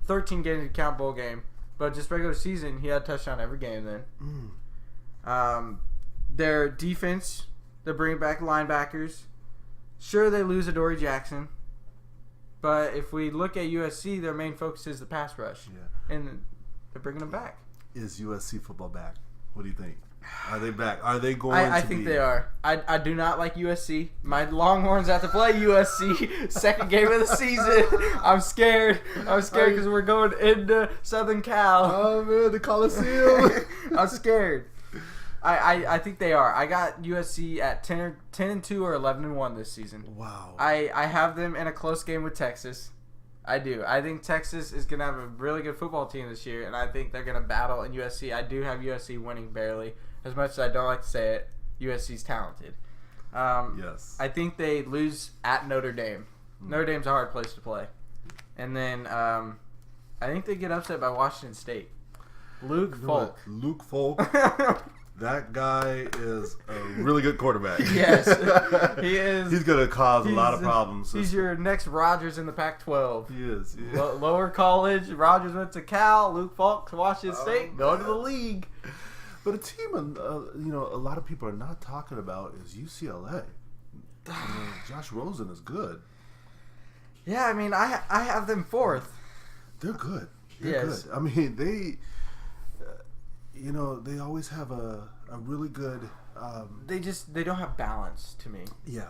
13 games to count bowl game, but just regular season, he had a touchdown every game then. Their defense, they're bringing back linebackers. Sure, they lose Adoree Jackson. But if we look at USC, their main focus is the pass rush. Yeah. And they're bringing them back. Is USC football back? What do you think? Are they back? Are they going I think they are. I do not like USC. My Longhorns have to play USC second game of the season. I'm scared. Because we're going into Southern Cal. Oh, man, the Coliseum. I'm scared. I think they are. I got USC at 10-2 or 11-1 this season. Wow. I have them in a close game with Texas. I do. I think Texas is going to have a really good football team this year, and I think they're going to battle in USC. I do have USC winning barely. As much as I don't like to say it, USC's talented. Yes. I think they lose at Notre Dame. Notre Dame's a hard place to play. And then I think they get upset by Washington State. Luke Falk. Luke Falk. That guy is a really good quarterback. Yes, he is. He's going to cause a lot of problems. He's your next Rodgers in the Pac-12. He is. Yeah. Lower college, Rodgers went to Cal, Luke Falk to Washington State, go to the league. But a team, a lot of people are not talking about is UCLA. Josh Rosen is good. Yeah, I mean, I have them fourth. They're good. They're good. I mean, they, they always have a really good. They don't have balance to me. Yeah.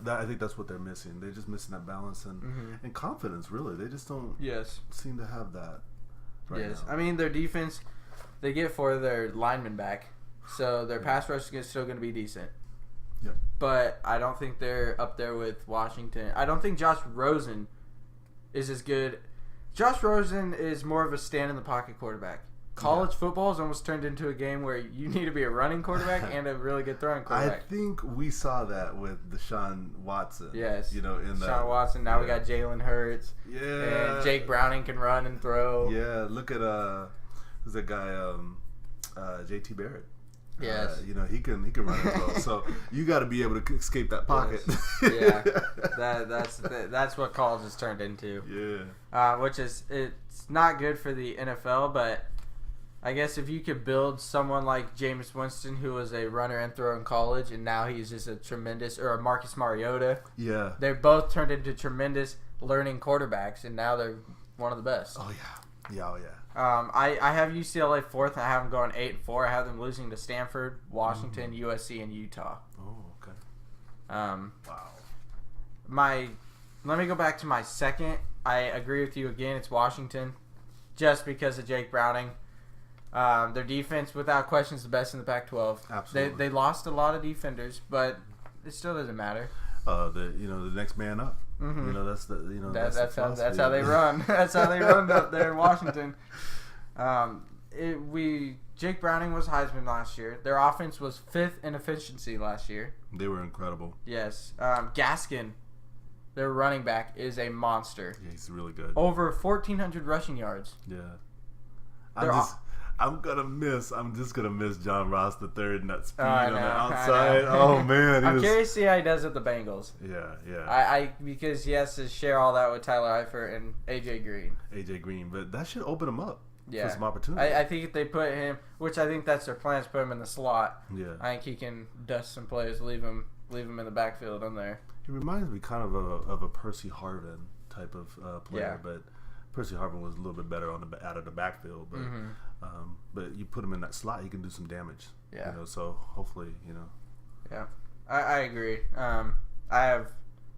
I think that's what they're missing. They're just missing that balance and confidence. Really, they just don't. Seem to have that. Right now. I mean, their defense, they get for their linemen back, so their pass rush is still going to be decent. Yep. But I don't think they're up there with Washington. I don't think Josh Rosen is as good. Josh Rosen is more of a stand-in-the-pocket quarterback. College football has almost turned into a game where you need to be a running quarterback and a really good throwing quarterback. I think we saw that with Deshaun Watson. Yes. In Deshaun Watson. Now we got Jalen Hurts. Yeah. And Jake Browning can run and throw. Yeah. Look at who's that guy? JT Barrett. Yes. He can run as well. So you got to be able to escape that pocket. Yes. Yeah. That's what college has turned into. Yeah. Which is it's not good for the NFL, but I guess if you could build someone like Jameis Winston, who was a runner and thrower in college, and now he's just a tremendous, or a Marcus Mariota. Yeah. They're both turned into tremendous learning quarterbacks, and now they're one of the best. Oh yeah. I have UCLA fourth, and I have them going 8-4. I have them losing to Stanford, Washington, USC, and Utah. Oh, okay. Wow. Let me go back to my second. I agree with you again. It's Washington, just because of Jake Browning. Their defense, without question, is the best in the Pac-12. Absolutely. They lost a lot of defenders, but it still doesn't matter. The next man up. Mm-hmm. That's how they run. That's how they run up there in Washington. Jake Browning was Heisman last year. Their offense was 5th in efficiency last year. They were incredible. Yes. Gaskin, their running back, is a monster. Yeah, he's really good. Over 1,400 rushing yards. Yeah. I'm just gonna miss John Ross III and that speed on the outside. Oh man, I'm curious to see how he does with the Bengals. Yeah. Because he has to share all that with Tyler Eifert and AJ Green. But that should open him up for some opportunity. I think if they put him, which I think that's their plans, put him in the slot. Yeah. I think he can dust some plays, leave him in the backfield on there. He reminds me kind of a Percy Harvin type of player, but Percy Harvin was a little bit better out of the backfield, but but you put him in that slot, he can do some damage. Yeah. So hopefully, Yeah, I agree. I have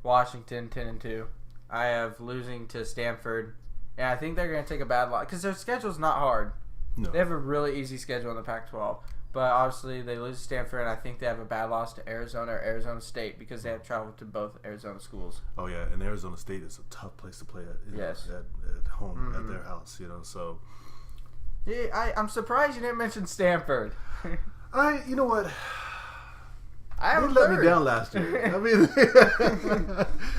Washington 10-2. I have losing to Stanford, and I think they're going to take a bad loss because their schedule's not hard. No. They have a really easy schedule in the Pac-12, but obviously they lose to Stanford, and I think they have a bad loss to Arizona or Arizona State because they have traveled to both Arizona schools. Oh yeah, and Arizona State is a tough place to play at. Yes. At home at their house, so. Yeah, I'm surprised you didn't mention Stanford. You know what? They let me down last year. I mean,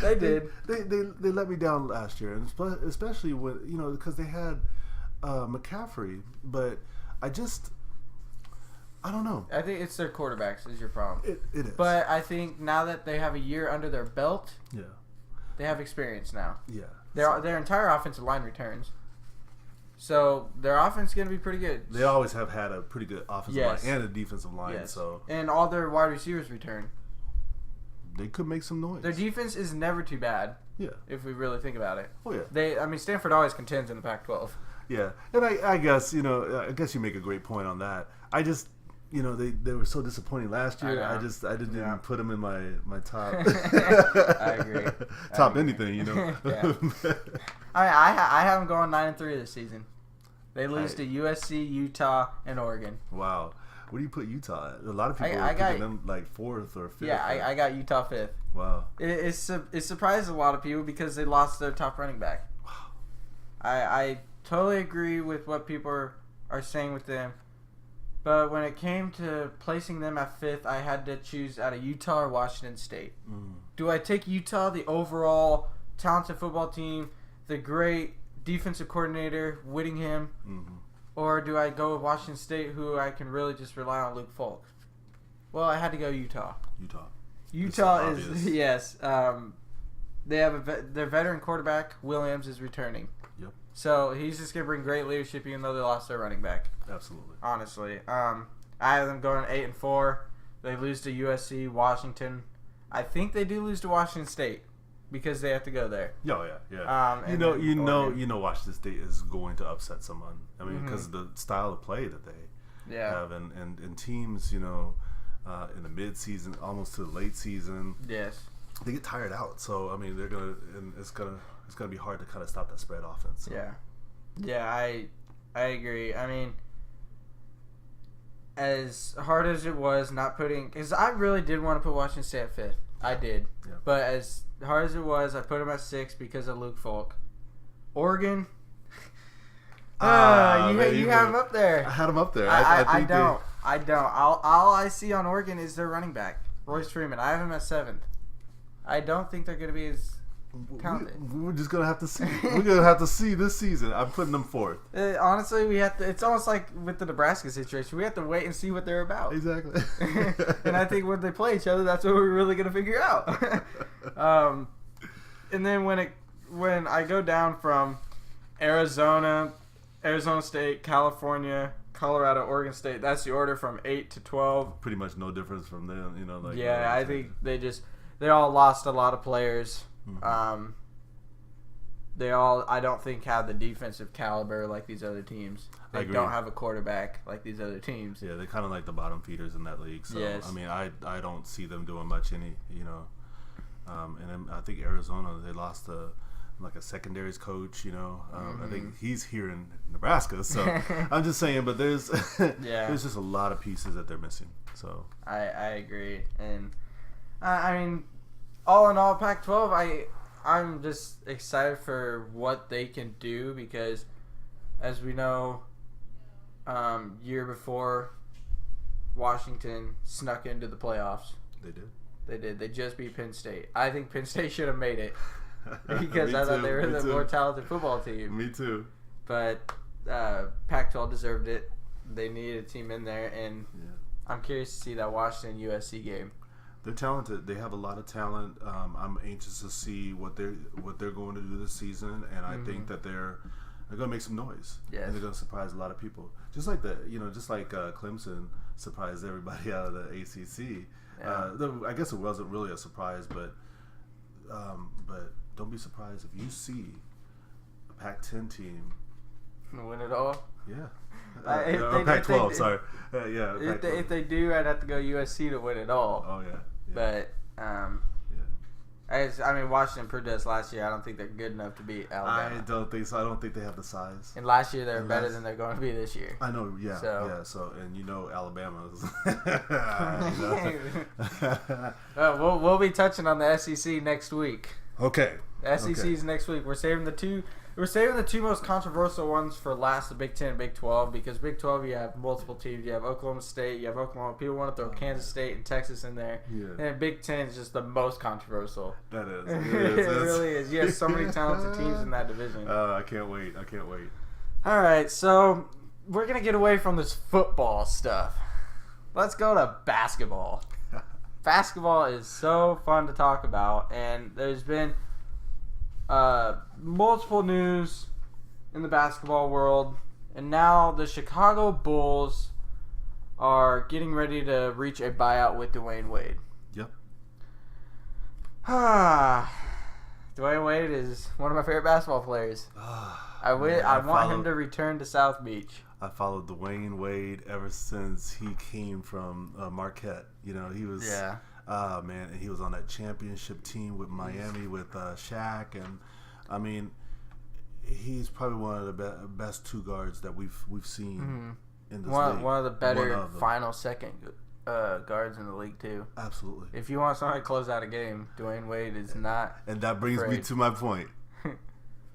they did. They let me down last year, and especially with because they had McCaffrey, but I don't know. I think it's their quarterbacks is your problem. It is. But I think now that they have a year under their belt, they have experience now. Yeah. Their entire offensive line returns. So their offense is going to be pretty good. They always have had a pretty good offensive line and a defensive line. Yes. So and all their wide receivers return. They could make some noise. Their defense is never too bad. Yeah. If we really think about it. Oh yeah. Stanford always contends in the Pac-12. Yeah, and I guess I guess you make a great point on that. I just they were so disappointing last year. I didn't put them in my top. I agree. Top anything, Yeah. I have them going 9-3 this season. They lose to USC, Utah, and Oregon. Wow. Where do you put Utah at? A lot of people are picking them like 4th or 5th. Yeah, I got Utah 5th. Wow. It surprised a lot of people because they lost their top running back. Wow. I totally agree with what people are saying with them. But when it came to placing them at 5th, I had to choose out of Utah or Washington State. Do I take Utah, the overall talented football team, the great defensive coordinator, Whittingham, or do I go with Washington State, who I can really just rely on Luke Falk? Well, I had to go Utah. Utah is yes. They have their veteran quarterback Williams is returning. Yep. So he's just gonna bring great leadership, even though they lost their running back. Absolutely. Honestly, I have them going 8-4. They lose to USC, Washington. I think they do lose to Washington State. because they have to go there. Oh yeah. You know, Washington State is going to upset someone. I mean, because of the style of play that they have, and teams, in the mid-season, almost to the late season, they get tired out. So I mean, it's gonna be hard to kind of stop that spread offense. So. Yeah, I agree. I mean, as hard as it was not putting, because I really did want to put Washington State at 5th. I did. Yeah. But as hard as it was, I put them at 6 because of Luke Falk. Oregon, you have them up there. I had them up there. I don't. All I see on Oregon is their running back, Royce Freeman. I have him at 7th. I don't think they're going to be as talented. We're just going to have to see. We're going to have to see this season. I'm putting them 4th. Honestly, we have to. It's almost like with the Nebraska situation. We have to wait and see what they're about. Exactly. And I think when they play each other, that's what we're really going to figure out. And then when I go down from Arizona State, California, Colorado, Oregon State, that's the order from 8 to 12. Pretty much no difference from them. I think they all lost a lot of players. Mm-hmm. I don't think have the defensive caliber like these other teams. They don't have a quarterback like these other teams. Yeah, they're kind of like the bottom feeders in that league. So I mean, I don't see them doing much and then I think Arizona, they lost a secondaries coach. I think he's here in Nebraska. So I'm just saying, but there's there's just a lot of pieces that they're missing. So I agree, and I mean, all in all, Pac-12, I'm just excited for what they can do because, as we know, year before, Washington snuck into the playoffs. They did. They just beat Penn State. I think Penn State should have made it because I thought they were the more talented football team. Me too. But Pac-12 deserved it. They needed a team in there, and I'm curious to see that Washington USC game. They're talented. They have a lot of talent. I'm anxious to see what they're going to do this season, and I think that they're going to make some noise. Yes. And they're going to surprise a lot of people. Just like Clemson surprised everybody out of the ACC. Yeah. I guess it wasn't really a surprise, but don't be surprised if you see a Pac-10 team win it all. Yeah. Pac-12, sorry. If they do, I'd have to go USC to win it all. Oh yeah. But I mean, Washington proved us last year. I don't think they're good enough to beat Alabama. I don't think so. I don't think they have the size. And last year they were better than they're going to be this year. I know. Yeah. So and Alabama's. We'll be touching on the SEC next week. Okay. The SEC's next week. We're saving the two most controversial ones for last, the Big 10 and Big 12, because Big 12 you have multiple teams. You have Oklahoma State, you have Oklahoma. People want to throw Kansas State and Texas in there. Yeah. And Big 10 is just the most controversial. That is. It really is. You have so many talented teams in that division. I can't wait. All right, so we're going to get away from this football stuff. Let's go to basketball. Basketball is so fun to talk about, and there's been multiple news in the basketball world, and now the Chicago Bulls are getting ready to reach a buyout with DWade. Yep. DWade Wade is one of my favorite basketball players. I want him to return to South Beach. I followed Dwayne Wade ever since he came from Marquette. He was man, and he was on that championship team with Miami with Shaq, and I mean, he's probably one of the best two guards that we've seen in this league. One of the better final second guards in the league too. Absolutely. If you want somebody to close out a game, Dwayne Wade is not. And that brings me to my point.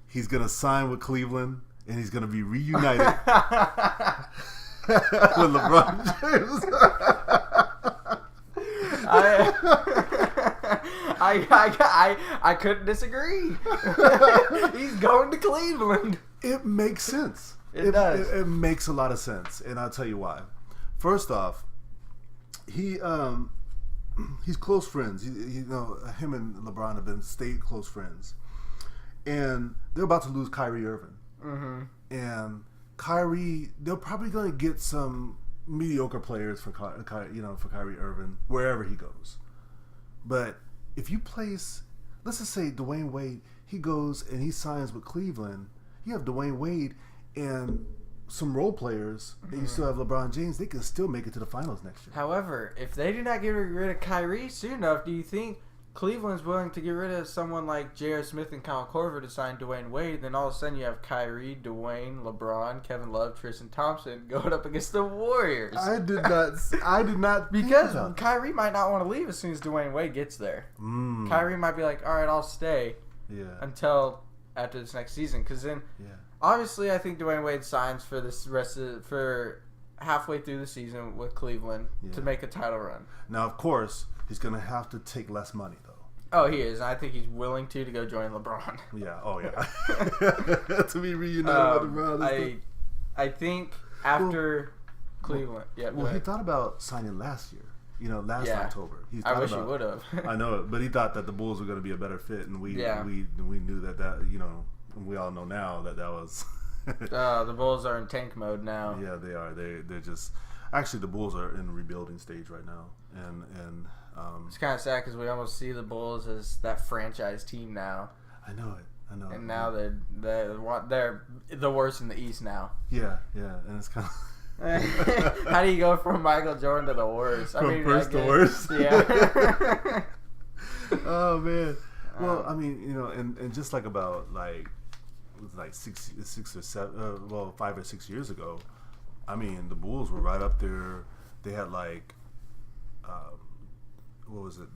He's gonna sign with Cleveland, and he's gonna be reunited with LeBron James. I couldn't disagree. He's going to Cleveland. It makes sense. It does. It makes a lot of sense, and I'll tell you why. First off, he's close friends. Him and LeBron stayed close friends, and they're about to lose Kyrie Irving. Mm-hmm. And Kyrie, they're probably going to get some mediocre players for Kyrie Irving wherever he goes. But if you place let's just say Dwayne Wade, he goes and he signs with Cleveland. You have Dwayne Wade and some role players, and you still have LeBron James. They can still make it to the finals next year. However, if they do not get rid of Kyrie soon enough, do you think Cleveland's willing to get rid of someone like J.R. Smith and Kyle Korver to sign Dwayne Wade? Then all of a sudden you have Kyrie, Dwayne, LeBron, Kevin Love, Tristan Thompson going up against the Warriors. I did not Because Kyrie might not want to leave as soon as Dwayne Wade gets there. Kyrie might be like, all right, I'll stay until after this next season. Because then, obviously, I think Dwayne Wade signs for this for halfway through the season with Cleveland to make a title run. Now, of course, he's going to have to take less money, though. Oh, he is. I think he's willing to go join LeBron. Yeah. Oh, yeah. To be reunited with LeBron. I think after Cleveland. He thought about signing last year. Last October. I wish he would have. I know it, but he thought that the Bulls were going to be a better fit, and we knew that we all know now that was. The Bulls are in tank mode now. Yeah, they are. They're just actually the Bulls are in a rebuilding stage right now, and it's kind of sad because we almost see the Bulls as that franchise team now. I know it. And now they're the worst in the East now. Yeah, and it's kind of. How do you go from Michael Jordan to the worst? First to worst. Yeah. Oh man. Well, and just like about like 6 or 7, 5 or 6 years ago, the Bulls were right up there. They had like, what was it,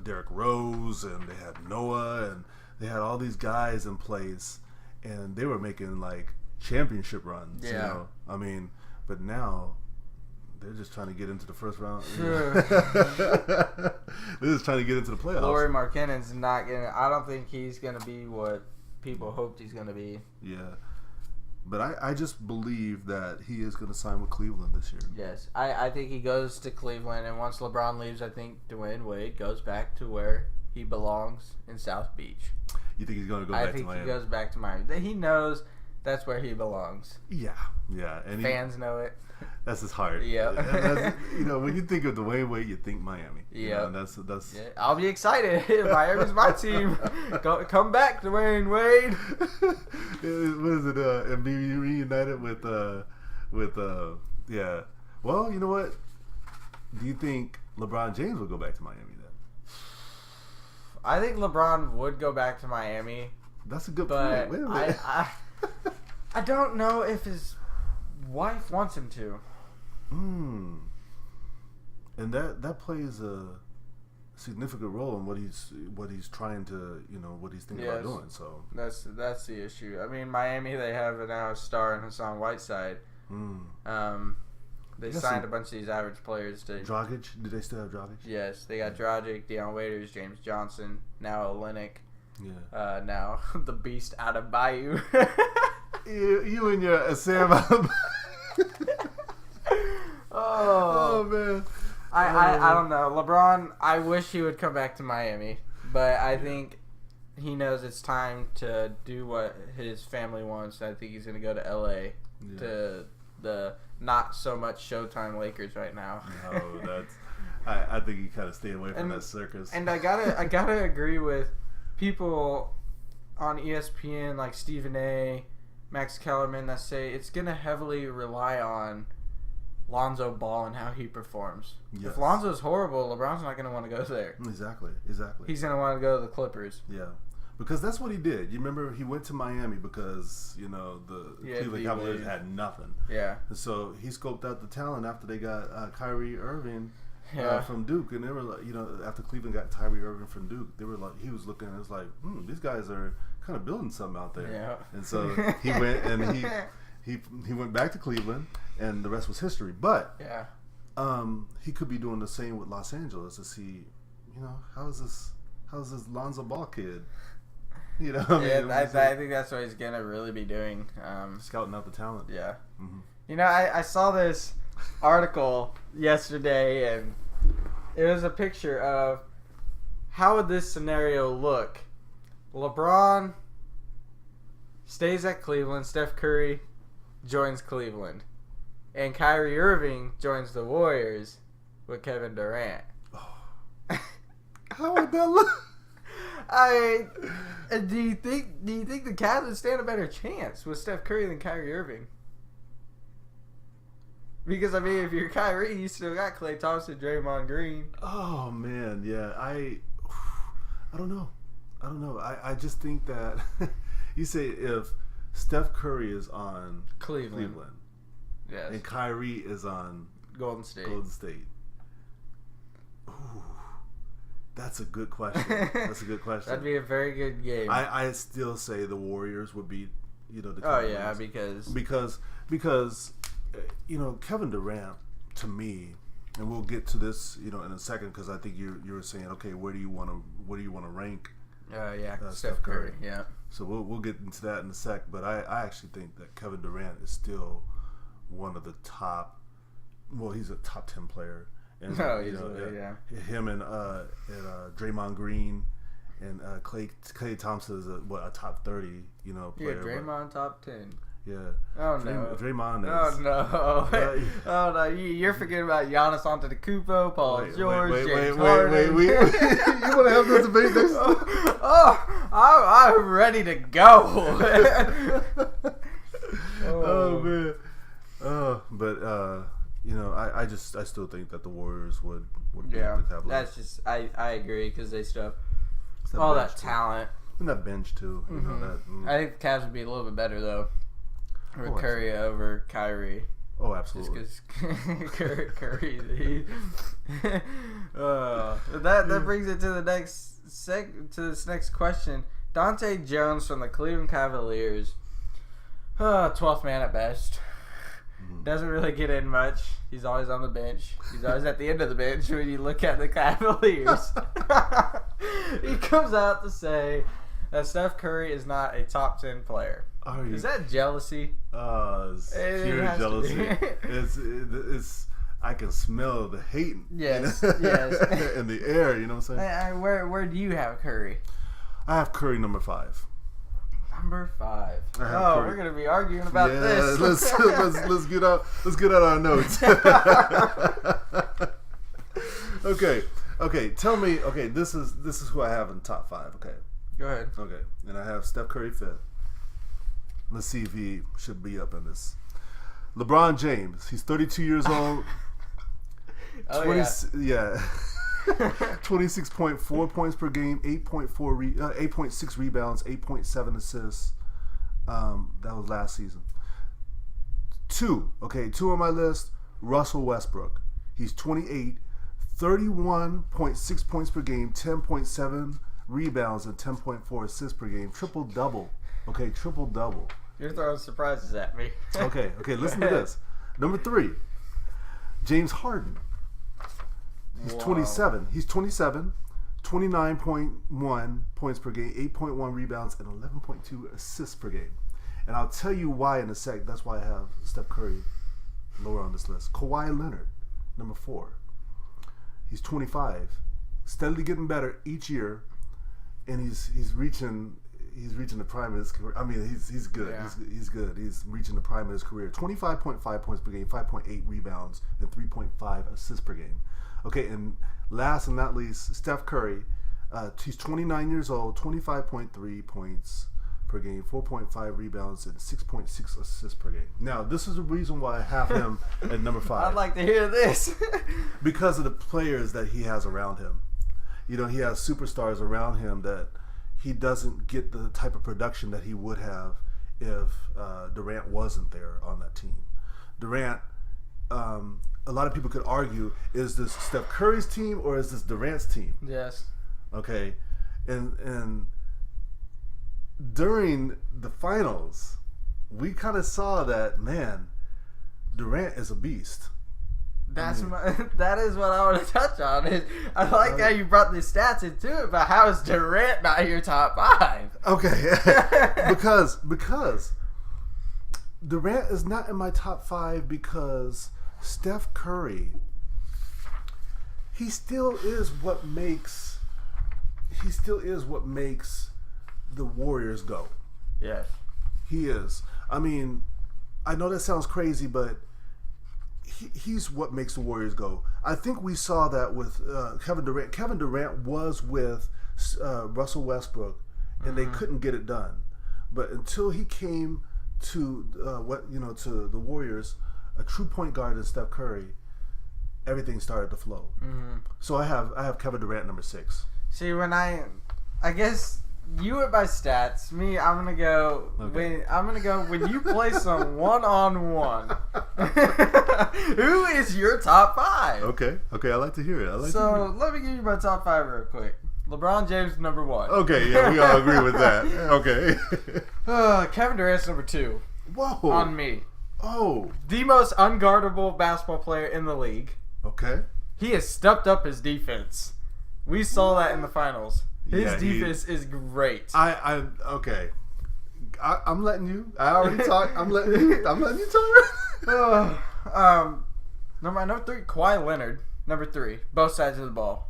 Derrick Rose, and they had Noah, and they had all these guys in place, and they were making like championship runs. Yeah. But now they're just trying to get into the first round. Sure. They're just trying to get into the playoffs. Lauri Markkanen's not gonna. I don't think he's gonna be what people hoped he's gonna be. Yeah, but I just believe that he is gonna sign with Cleveland this year. Yes, I think he goes to Cleveland, and once LeBron leaves, I think Dwayne Wade goes back to where he belongs in South Beach. You think he's gonna go back to Miami? I think he goes back to Miami. He knows that's where he belongs. Yeah, and fans know it. That's his heart. Yeah. When you think of Dwayne Wade, you think Miami. Yeah. That's. Yeah, I'll be excited. Miami's my team. Come back, Dwayne Wade. What is it? And be reunited with. Yeah. Well, you know what? Do you think LeBron James will go back to Miami then? I think LeBron would go back to Miami. That's a good point. Wait a minute. I don't know if his wife wants him to. And that plays a significant role in what he's trying to, what he's thinking about doing. So that's the issue. Miami, they have now a star in Hassan Whiteside. They signed a bunch of these average players to. Dragic? Do they still have Dragic? Yes, they got Dragic, Deion Waiters, James Johnson, now Olynyk. Yeah. Now the beast out of Bayou. you and your Sam. Oh man. I don't know. LeBron, I wish he would come back to Miami, but I think he knows it's time to do what his family wants. I think he's going to go to LA to the not so much Showtime Lakers right now. No, that's. I think you kind of stay away from that circus. And I gotta agree with people on ESPN like Stephen A, Max Kellerman that say it's going to heavily rely on Lonzo Ball and how he performs. Yes. If Lonzo's horrible, LeBron's not going to want to go there. Exactly. He's going to want to go to the Clippers. Yeah. Because that's what he did. You remember he went to Miami because, the Cleveland Cavaliers had nothing. Yeah. And so he scoped out the talent after they got Kyrie Irving from Duke. And they were like, after Cleveland got Kyrie Irving from Duke, they were like, he was looking and it was like, these guys are kind of building something out there. Yeah. And so he went and he went back to Cleveland, and the rest was history. But he could be doing the same with Los Angeles to see, how's this Lonzo Ball kid? I think that's what he's gonna really be doing. Scouting out the talent. Yeah. Mm-hmm. I saw this article yesterday, and it was a picture of how would this scenario look. LeBron stays at Cleveland. Steph Curry joins Cleveland. And Kyrie Irving joins the Warriors with Kevin Durant. How would that look? Do you think the Cavs would stand a better chance with Steph Curry than Kyrie Irving? Because I mean, if you're Kyrie, you still got Klay Thompson, Draymond Green. Oh man, yeah. I don't know. I just think that you say if Steph Curry is on Cleveland. Yes. And Kyrie is on Golden State. Ooh, that's a good question. That'd be a very good game. I still say the Warriors would beat the Oh Cavaliers. yeah, because Kevin Durant, to me, and we'll get to this in a second because I think you were saying, okay, where do you want to rank? Steph Curry. Yeah. So we'll get into that in a sec, but I actually think that Kevin Durant is still one of the top. Well, he's a top 10 player. And, him and Draymond Green and Klay Thompson is a top 30 player. Yeah, Draymond top 10. Yeah. Oh no. Draymond is. Oh no. Oh no. You're forgetting about Giannis Antetokounmpo, Paul George, James Harden. You want to have this debate next? I'm ready to go. Oh man. I still think that the Warriors would beat the Cavaliers. That's just I agree because they still have all that talent and that bench too. Mm-hmm. I think the Cavs would be a little bit better though with Curry over Kyrie. Oh, absolutely. Just because Curry. That brings it to the this next question. Dante Jones from the Cleveland Cavaliers, 12th man at best. Doesn't really get in much. He's always on the bench. He's always at the end of the bench when you look at the Cavaliers. He comes out to say that Steph Curry is not a top 10 player. Is that jealousy? It's pure jealousy. It's I can smell the hate. Yes. In the air. You know what I'm saying? Where do you have Curry? I have Curry number 5. Number 5. Curry. We're gonna be arguing about this. Let's get out our notes. Okay. Tell me. Okay, this is who I have in top 5. Okay. Go ahead. Okay, and I have Steph Curry 5th. Let's see if he should be up in this. LeBron James. He's 32 years old. 26.4 points per game, 8.6 rebounds, 8.7 assists. That was last season. 2 on my list. Russell Westbrook. He's 28, 31.6 points per game, 10.7 rebounds, and 10.4 assists per game. Triple double. Triple double. You're throwing surprises at me. Okay. Listen to this. Number 3, James Harden. He's 27. He's 27, 29.1 points per game, 8.1 rebounds, and 11.2 assists per game. And I'll tell you why in a sec. That's why I have Steph Curry lower on this list. Kawhi Leonard, number 4. He's 25, steadily getting better each year, and he's reaching the prime of his career. I mean, he's good. Yeah. He's good. He's reaching the prime of his career. 25.5 points per game, 5.8 rebounds, and 3.5 assists per game. Okay, and last and not least, Steph Curry. He's 29 years old, 25.3 points per game, 4.5 rebounds, and 6.6 assists per game. Now, this is the reason why I have him at number 5. I'd like to hear this. Because of the players that he has around him. He has superstars around him that he doesn't get the type of production that he would have if Durant wasn't there on that team. Durant, a lot of people could argue, is this Steph Curry's team or is this Durant's team? Yes. Okay. And during the finals, we kind of saw that, man, Durant is a beast. That is what I want to touch on. I like how you brought the stats into it, but how is Durant not your top 5? Okay, because Durant is not in my top 5 because Steph Curry, he still is what makes the Warriors go. Yes, he is. I mean, I know that sounds crazy, but he's what makes the Warriors go. I think we saw that with Kevin Durant. Kevin Durant was with Russell Westbrook, and they couldn't get it done. But until he came to to the Warriors, a true point guard in Steph Curry, everything started to flow. So I have Kevin Durant number 6. See, when I guess you went by stats. Me, I'm gonna go when you play some 1-on-1. Who is your top 5? Okay, I like to hear it. Let me give you my top 5 real quick. LeBron James number 1. Okay, yeah, we all agree with that. Okay. Kevin Durant's number 2. Whoa. On me. Oh. The most unguardable basketball player in the league. Okay. He has stepped up his defense. We saw that in the finals. His defense is great. I'm letting you. I already talked. I'm letting you talk. Number 3, Kawhi Leonard. Number 3, both sides of the ball.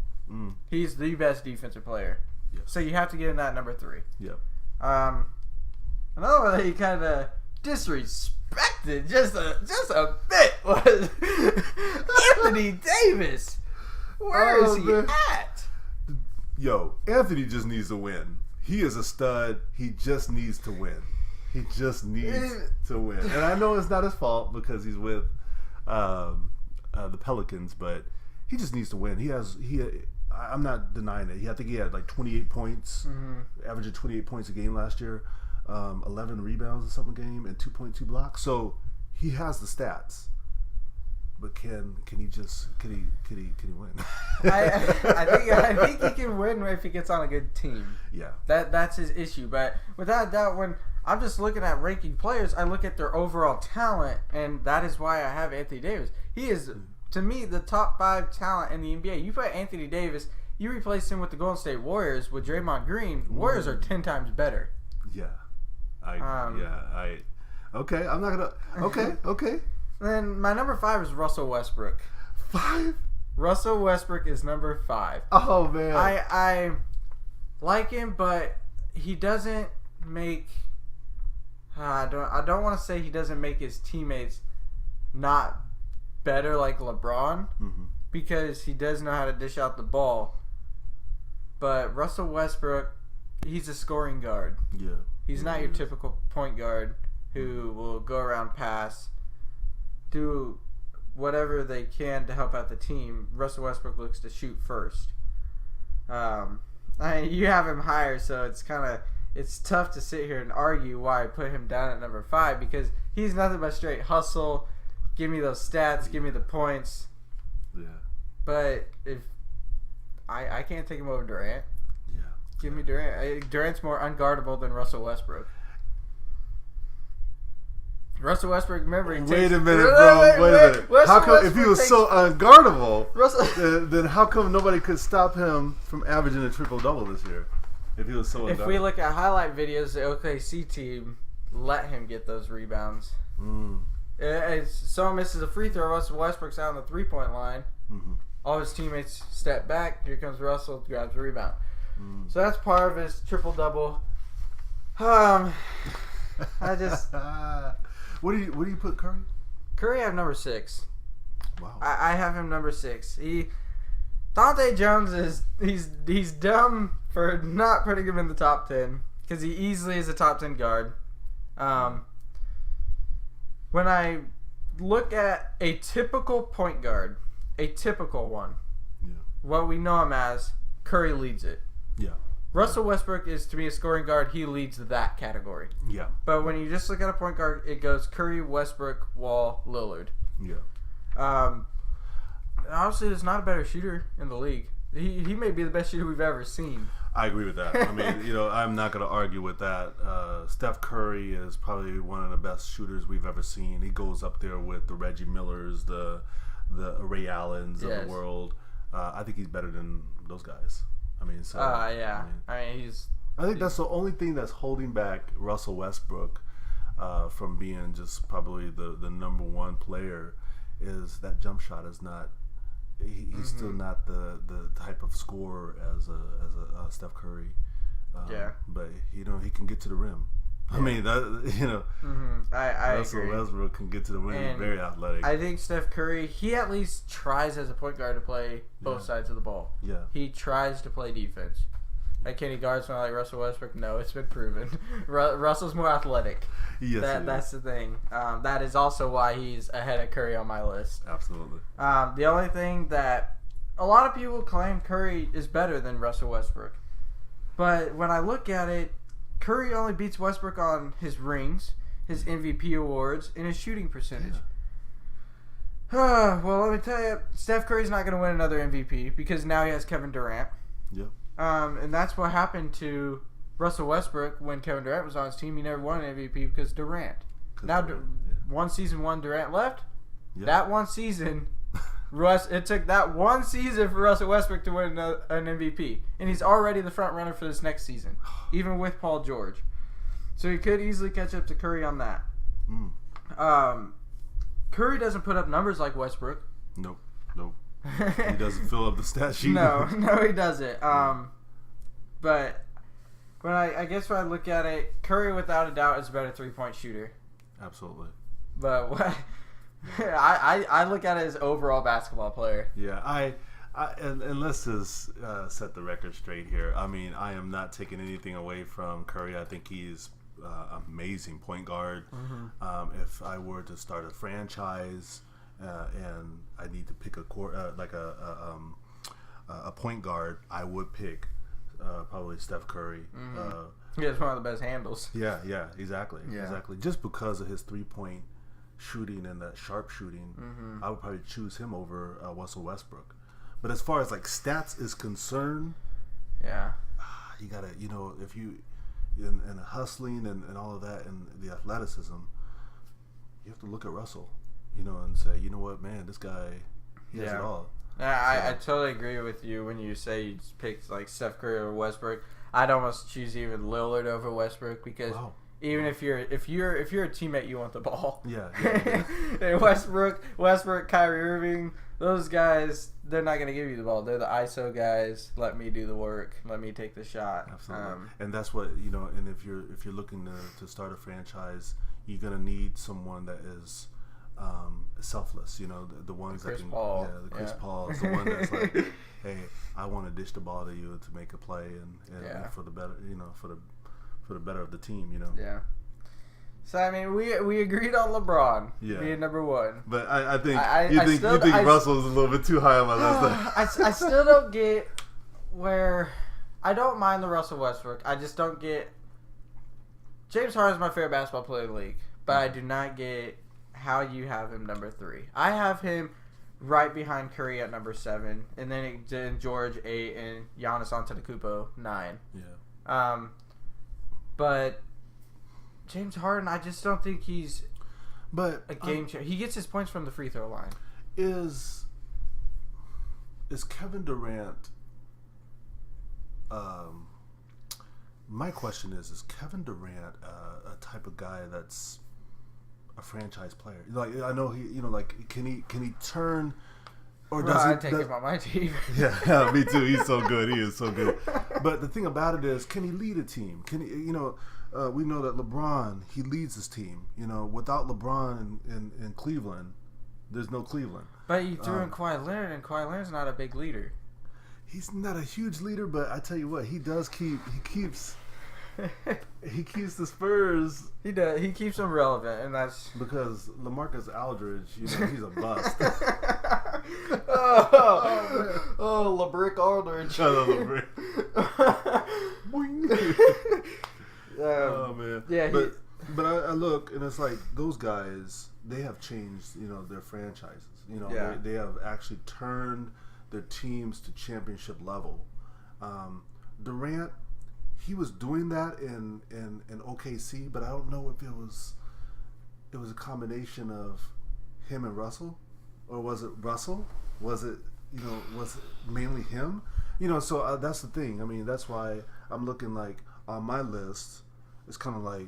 He's the best defensive player. Yep. So you have to get in that number 3. Yep. Another one that he kind of disrespected just a bit was Anthony Davis. Where is he at? Yo, Anthony just needs to win. He is a stud. He just needs to win. He just needs to win. And I know it's not his fault because he's with the Pelicans, but he just needs to win. I'm not denying it. I think he had like 28 points, averaging 28 points a game last year, 11 rebounds in something game, and 2.2 blocks. So he has the stats. But can he win? I think he can win if he gets on a good team. Yeah. That's his issue. But without doubt, when I'm just looking at ranking players, I look at their overall talent, and that is why I have Anthony Davis. He is, to me, the top 5 talent in the NBA. You put Anthony Davis, you replace him with the Golden State Warriors with Draymond Green. Warriors are 10 times better. Yeah. Okay. I'm not gonna. Okay. Then my number 5 is Russell Westbrook. 5? Russell Westbrook is number 5. Oh man. I like him, but he doesn't make. I don't want to say he doesn't make his teammates not better like LeBron, because he does know how to dish out the ball. But Russell Westbrook, he's a scoring guard. Yeah. He's not your typical point guard who will go around, pass, do whatever they can to help out the team. Russell Westbrook looks to shoot first. You have him higher, so it's tough to sit here and argue why I put him down at number 5, because he's nothing but straight hustle. Give me those stats, give me the points. Yeah. But if I can't take him over Durant. Yeah. Give me Durant. Durant's more unguardable than Russell Westbrook. Russell Westbrook, remember, Wait a minute, bro. How come if he was so unguardable, then how come nobody could stop him from averaging a triple-double this year? If he was so unguardable. If we look at highlight videos, the OKC team let him get those rebounds. Someone misses a free throw, Russell Westbrook's out on the 3-point line. All his teammates step back. Here comes Russell, grabs the rebound. So that's part of his triple-double. I just... What do you put Curry? Curry, I have number 6. Wow. I have him number 6. Dante Jones he's dumb for not putting him in the top 10, because he easily is a top 10 guard. When I look at a typical point guard, a typical one, what we know him as, Curry leads it. Yeah. Russell Westbrook is, to me, a scoring guard. He leads that category. Yeah. But when you just look at a point guard, it goes Curry, Westbrook, Wall, Lillard. Yeah. Obviously, there's not a better shooter in the league. He may be the best shooter we've ever seen. I agree with that. I mean, I'm not going to argue with that. Steph Curry is probably one of the best shooters we've ever seen. He goes up there with the Reggie Millers, the Ray Allens of the world. I think he's better than those guys. I mean, so yeah. I think that's the only thing that's holding back Russell Westbrook from being just probably the number 1 player is that jump shot is not. He's still not the type of scorer as a Steph Curry. But he can get to the rim. I mean, I Russell agree. Westbrook can get to the rim. He's very athletic. I think Steph Curry, he at least tries as a point guard to play both sides of the ball. Yeah. He tries to play defense. Kenny guards someone like Russell Westbrook? No, it's been proven. Russell's more athletic. Yes, that's the thing. That is also why he's ahead of Curry on my list. Absolutely. The only thing that a lot of people claim Curry is better than Russell Westbrook. But when I look at it, Curry only beats Westbrook on his rings, his MVP awards, and his shooting percentage. Well, let me tell you, Steph Curry's not going to win another MVP because now he has Kevin Durant. Yep. And that's what happened to Russell Westbrook when Kevin Durant was on his team. He never won an MVP because Durant. Now, one season, Durant left. Yep. That one season, it took that one season for Russell Westbrook to win an MVP. And he's already the front runner for this next season, even with Paul George. So he could easily catch up to Curry on that. Curry doesn't put up numbers like Westbrook. Nope. He doesn't fill up the stat sheet. No, he doesn't. But when I guess when I look at it, Curry without a doubt is a better 3-point shooter. Absolutely. But what I look at it as overall basketball player. Yeah, and let's just set the record straight here. I mean, I am not taking anything away from Curry. I think he's amazing point guard. If I were to start a franchise and I need to pick a point guard, I would pick probably Steph Curry. He has one of the best handles. Yeah, exactly. Just because of his 3-point shooting and that sharp shooting, I would probably choose him over Russell Westbrook. But as far as like stats is concerned, you gotta, if you and hustling and all of that and the athleticism, you have to look at Russell, and say, you know what, man, this guy, he has it all. I totally agree with you when you say you picked like Steph Curry or Westbrook. I'd almost choose even Lillard over Westbrook because even if you're a teammate, you want the ball. Yeah. And Westbrook, Kyrie Irving, those guys, they're not gonna give you the ball. They're the ISO guys. Let me do the work. Let me take the shot. Absolutely. And that's what And if you're looking to start a franchise, you're gonna need someone that is selfless. The ones Chris that can. Paul. Yeah, the Chris Paul is the one that's like, hey, I want to dish the ball to you to make a play and for the better. For the better of the team. Yeah. So I mean, we agreed on LeBron being number one. But I think you think Russell's a little bit too high on my list. I still don't get where. I don't mind the Russell Westbrook. I just don't get. James Harden's my favorite basketball player in the league, but I do not get how you have him number 3. I have him right behind Curry at number 7, and then George 8, and Giannis Antetokounmpo 9. Yeah. But James Harden, I just don't think he's a game changer. He gets his points from the free throw line. Is Kevin Durant? My question is Kevin Durant a type of guy that's a franchise player? Like, I know he, can he turn? Or does I'd take him on my team. Yeah, me too. He's so good. He is so good. But the thing about it is, can he lead a team? Can he? We know that LeBron, he leads his team. Without LeBron in Cleveland, there's no Cleveland. But you threw in Kawhi Leonard, and Kawhi Leonard's not a big leader. He's not a huge leader, but I tell you what, he keeps the Spurs. He does. He keeps them relevant, and that's because LaMarcus Aldridge, he's a bust. LeBrick Aldridge. Oh man. Yeah. But I look, and it's like those guys, they have changed, their franchises. They have actually turned their teams to championship level. Durant, he was doing that in OKC, but I don't know if it was a combination of him and Russell, or was it Russell? Was it mainly him? So that's the thing. I mean, that's why I'm looking like on my list. It's kind of like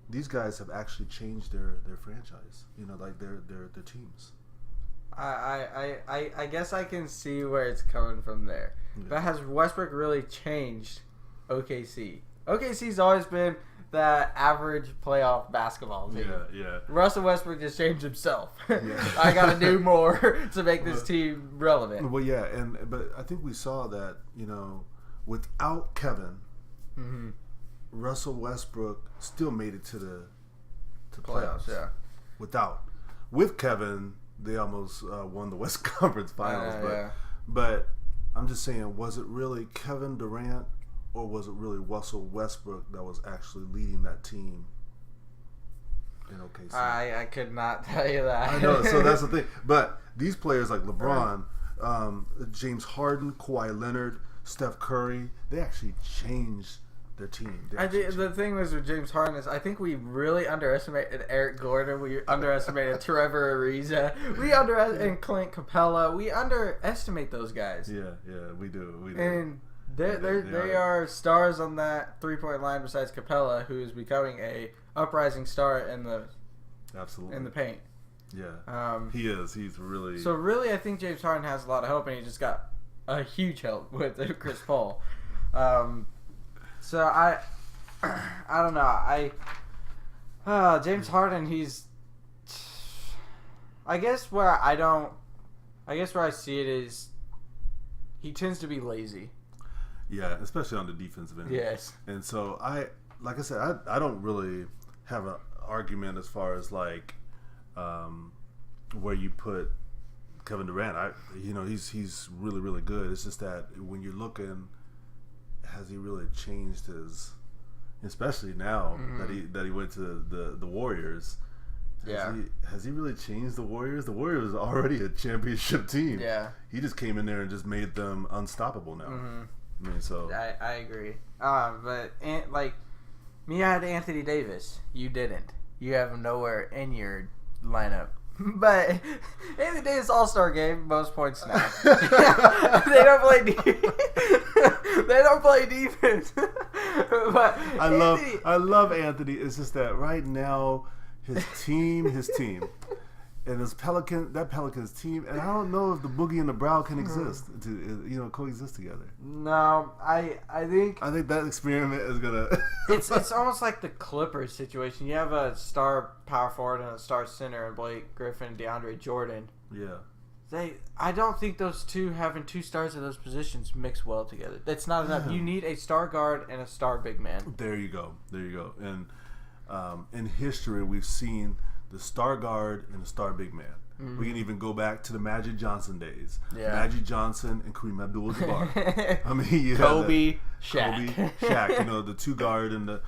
these guys have actually changed their franchise. Like their teams. I guess I can see where it's coming from there. Yeah. But has Westbrook really changed OKC? OKC's always been that average playoff basketball team. Yeah. Russell Westbrook just changed himself. Yeah. I got to do more to make this team relevant. Well, yeah, but I think we saw that, without Kevin, Russell Westbrook still made it to the playoffs. Yeah. With Kevin, they almost won the West Conference Finals. But I'm just saying, was it really Kevin Durant or was it really Russell Westbrook that was actually leading that team in OKC? I could not tell you that. I know, so that's the thing. But these players like LeBron, James Harden, Kawhi Leonard, Steph Curry, they actually changed their team. The thing was with James Harden is I think we really underestimated Eric Gordon. We underestimated Trevor Ariza. And Clint Capella. We underestimate those guys. Yeah, we do. And they are stars on that 3-point line besides Capella, who is becoming a uprising star in the paint. Yeah, he is. He's really. So really, I think James Harden has a lot of help, and he just got a huge help with Chris Paul. So I don't know. James Harden, he's. I guess where I see it is, he tends to be lazy. Yeah, especially on the defensive end. Yes. And so like I said, I don't really have an argument as far as like where you put Kevin Durant. He's really, really good. It's just that when you're looking, has he really changed his, especially now that he went to the Warriors? Has he really changed the Warriors? The Warriors are already a championship team. Yeah. He just came in there and just made them unstoppable now. I mean, so I agree. But like me, I had Anthony Davis. You didn't. You have him nowhere in your lineup. But Anthony Davis All-Star game, most points now. They don't play defense. But I love Anthony. It's just that right now his team, and that Pelicans team, and I don't know if the Boogie and the Brow can exist to coexist together. No, I think that experiment is gonna. it's almost like the Clippers situation. You have a star power forward and a star center, and Blake Griffin, DeAndre Jordan. Yeah. I don't think those two having two stars in those positions mix well together. That's not enough. You need a star guard and a star big man. There you go. And in history, we've seen the star guard and the star big man. We can even go back to the Magic Johnson days. Yeah. Magic Johnson and Kareem Abdul-Jabbar. I mean, you Kobe, Shaq. The two guard and the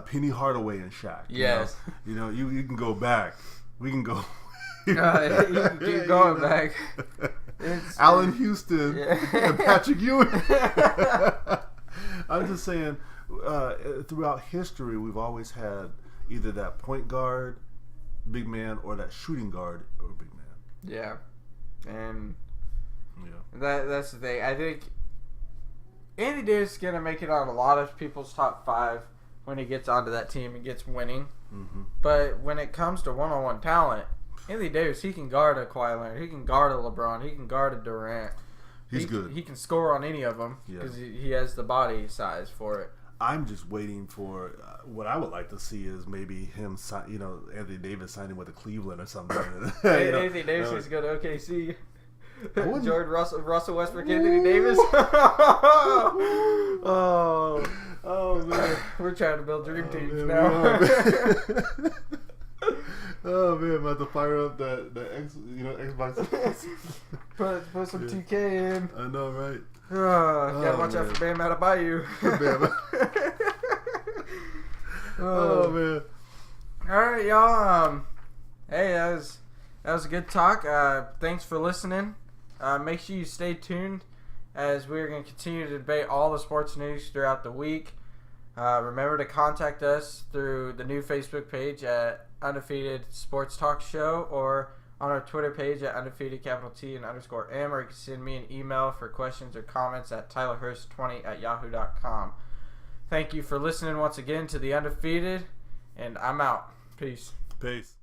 Penny Hardaway and Shaq. Yes. You can go back. We can go. You can keep going back. Allen Houston and Patrick Ewing. I'm just saying, throughout history, we've always had either that point guard, big man, or that shooting guard or big man. Yeah, and that's the thing. I think Andy Davis is gonna make it on a lot of people's top 5 when he gets onto that team and gets winning. But when it comes to one-on-one talent, Anthony Davis, he can guard a Kawhi Leonard, he can guard a LeBron, he can guard a Durant. He's good. He can score on any of them because he has the body size for it. I'm just waiting for what I would like to see is maybe him, Anthony Davis signing with the Cleveland or something. Anthony Davis is going to OKC. Jordan Russell Westbrook, Anthony Davis. Oh man, we're trying to build dream teams now. Oh man, I'm about to fire up that Xbox. put some 2K in. I know, right? Gotta watch out for Bam Adebayo. Oh man! All right, y'all. Hey, that was a good talk. Thanks for listening. Make sure you stay tuned as we're going to continue to debate all the sports news throughout the week. Remember to contact us through the new Facebook page at Undefeated Sports Talk Show or on our Twitter page at undefeated_T and _M, or you can send me an email for questions or comments at tylerhurst20@yahoo.com. Thank you for listening once again to The Undefeated, and I'm out. Peace. Peace.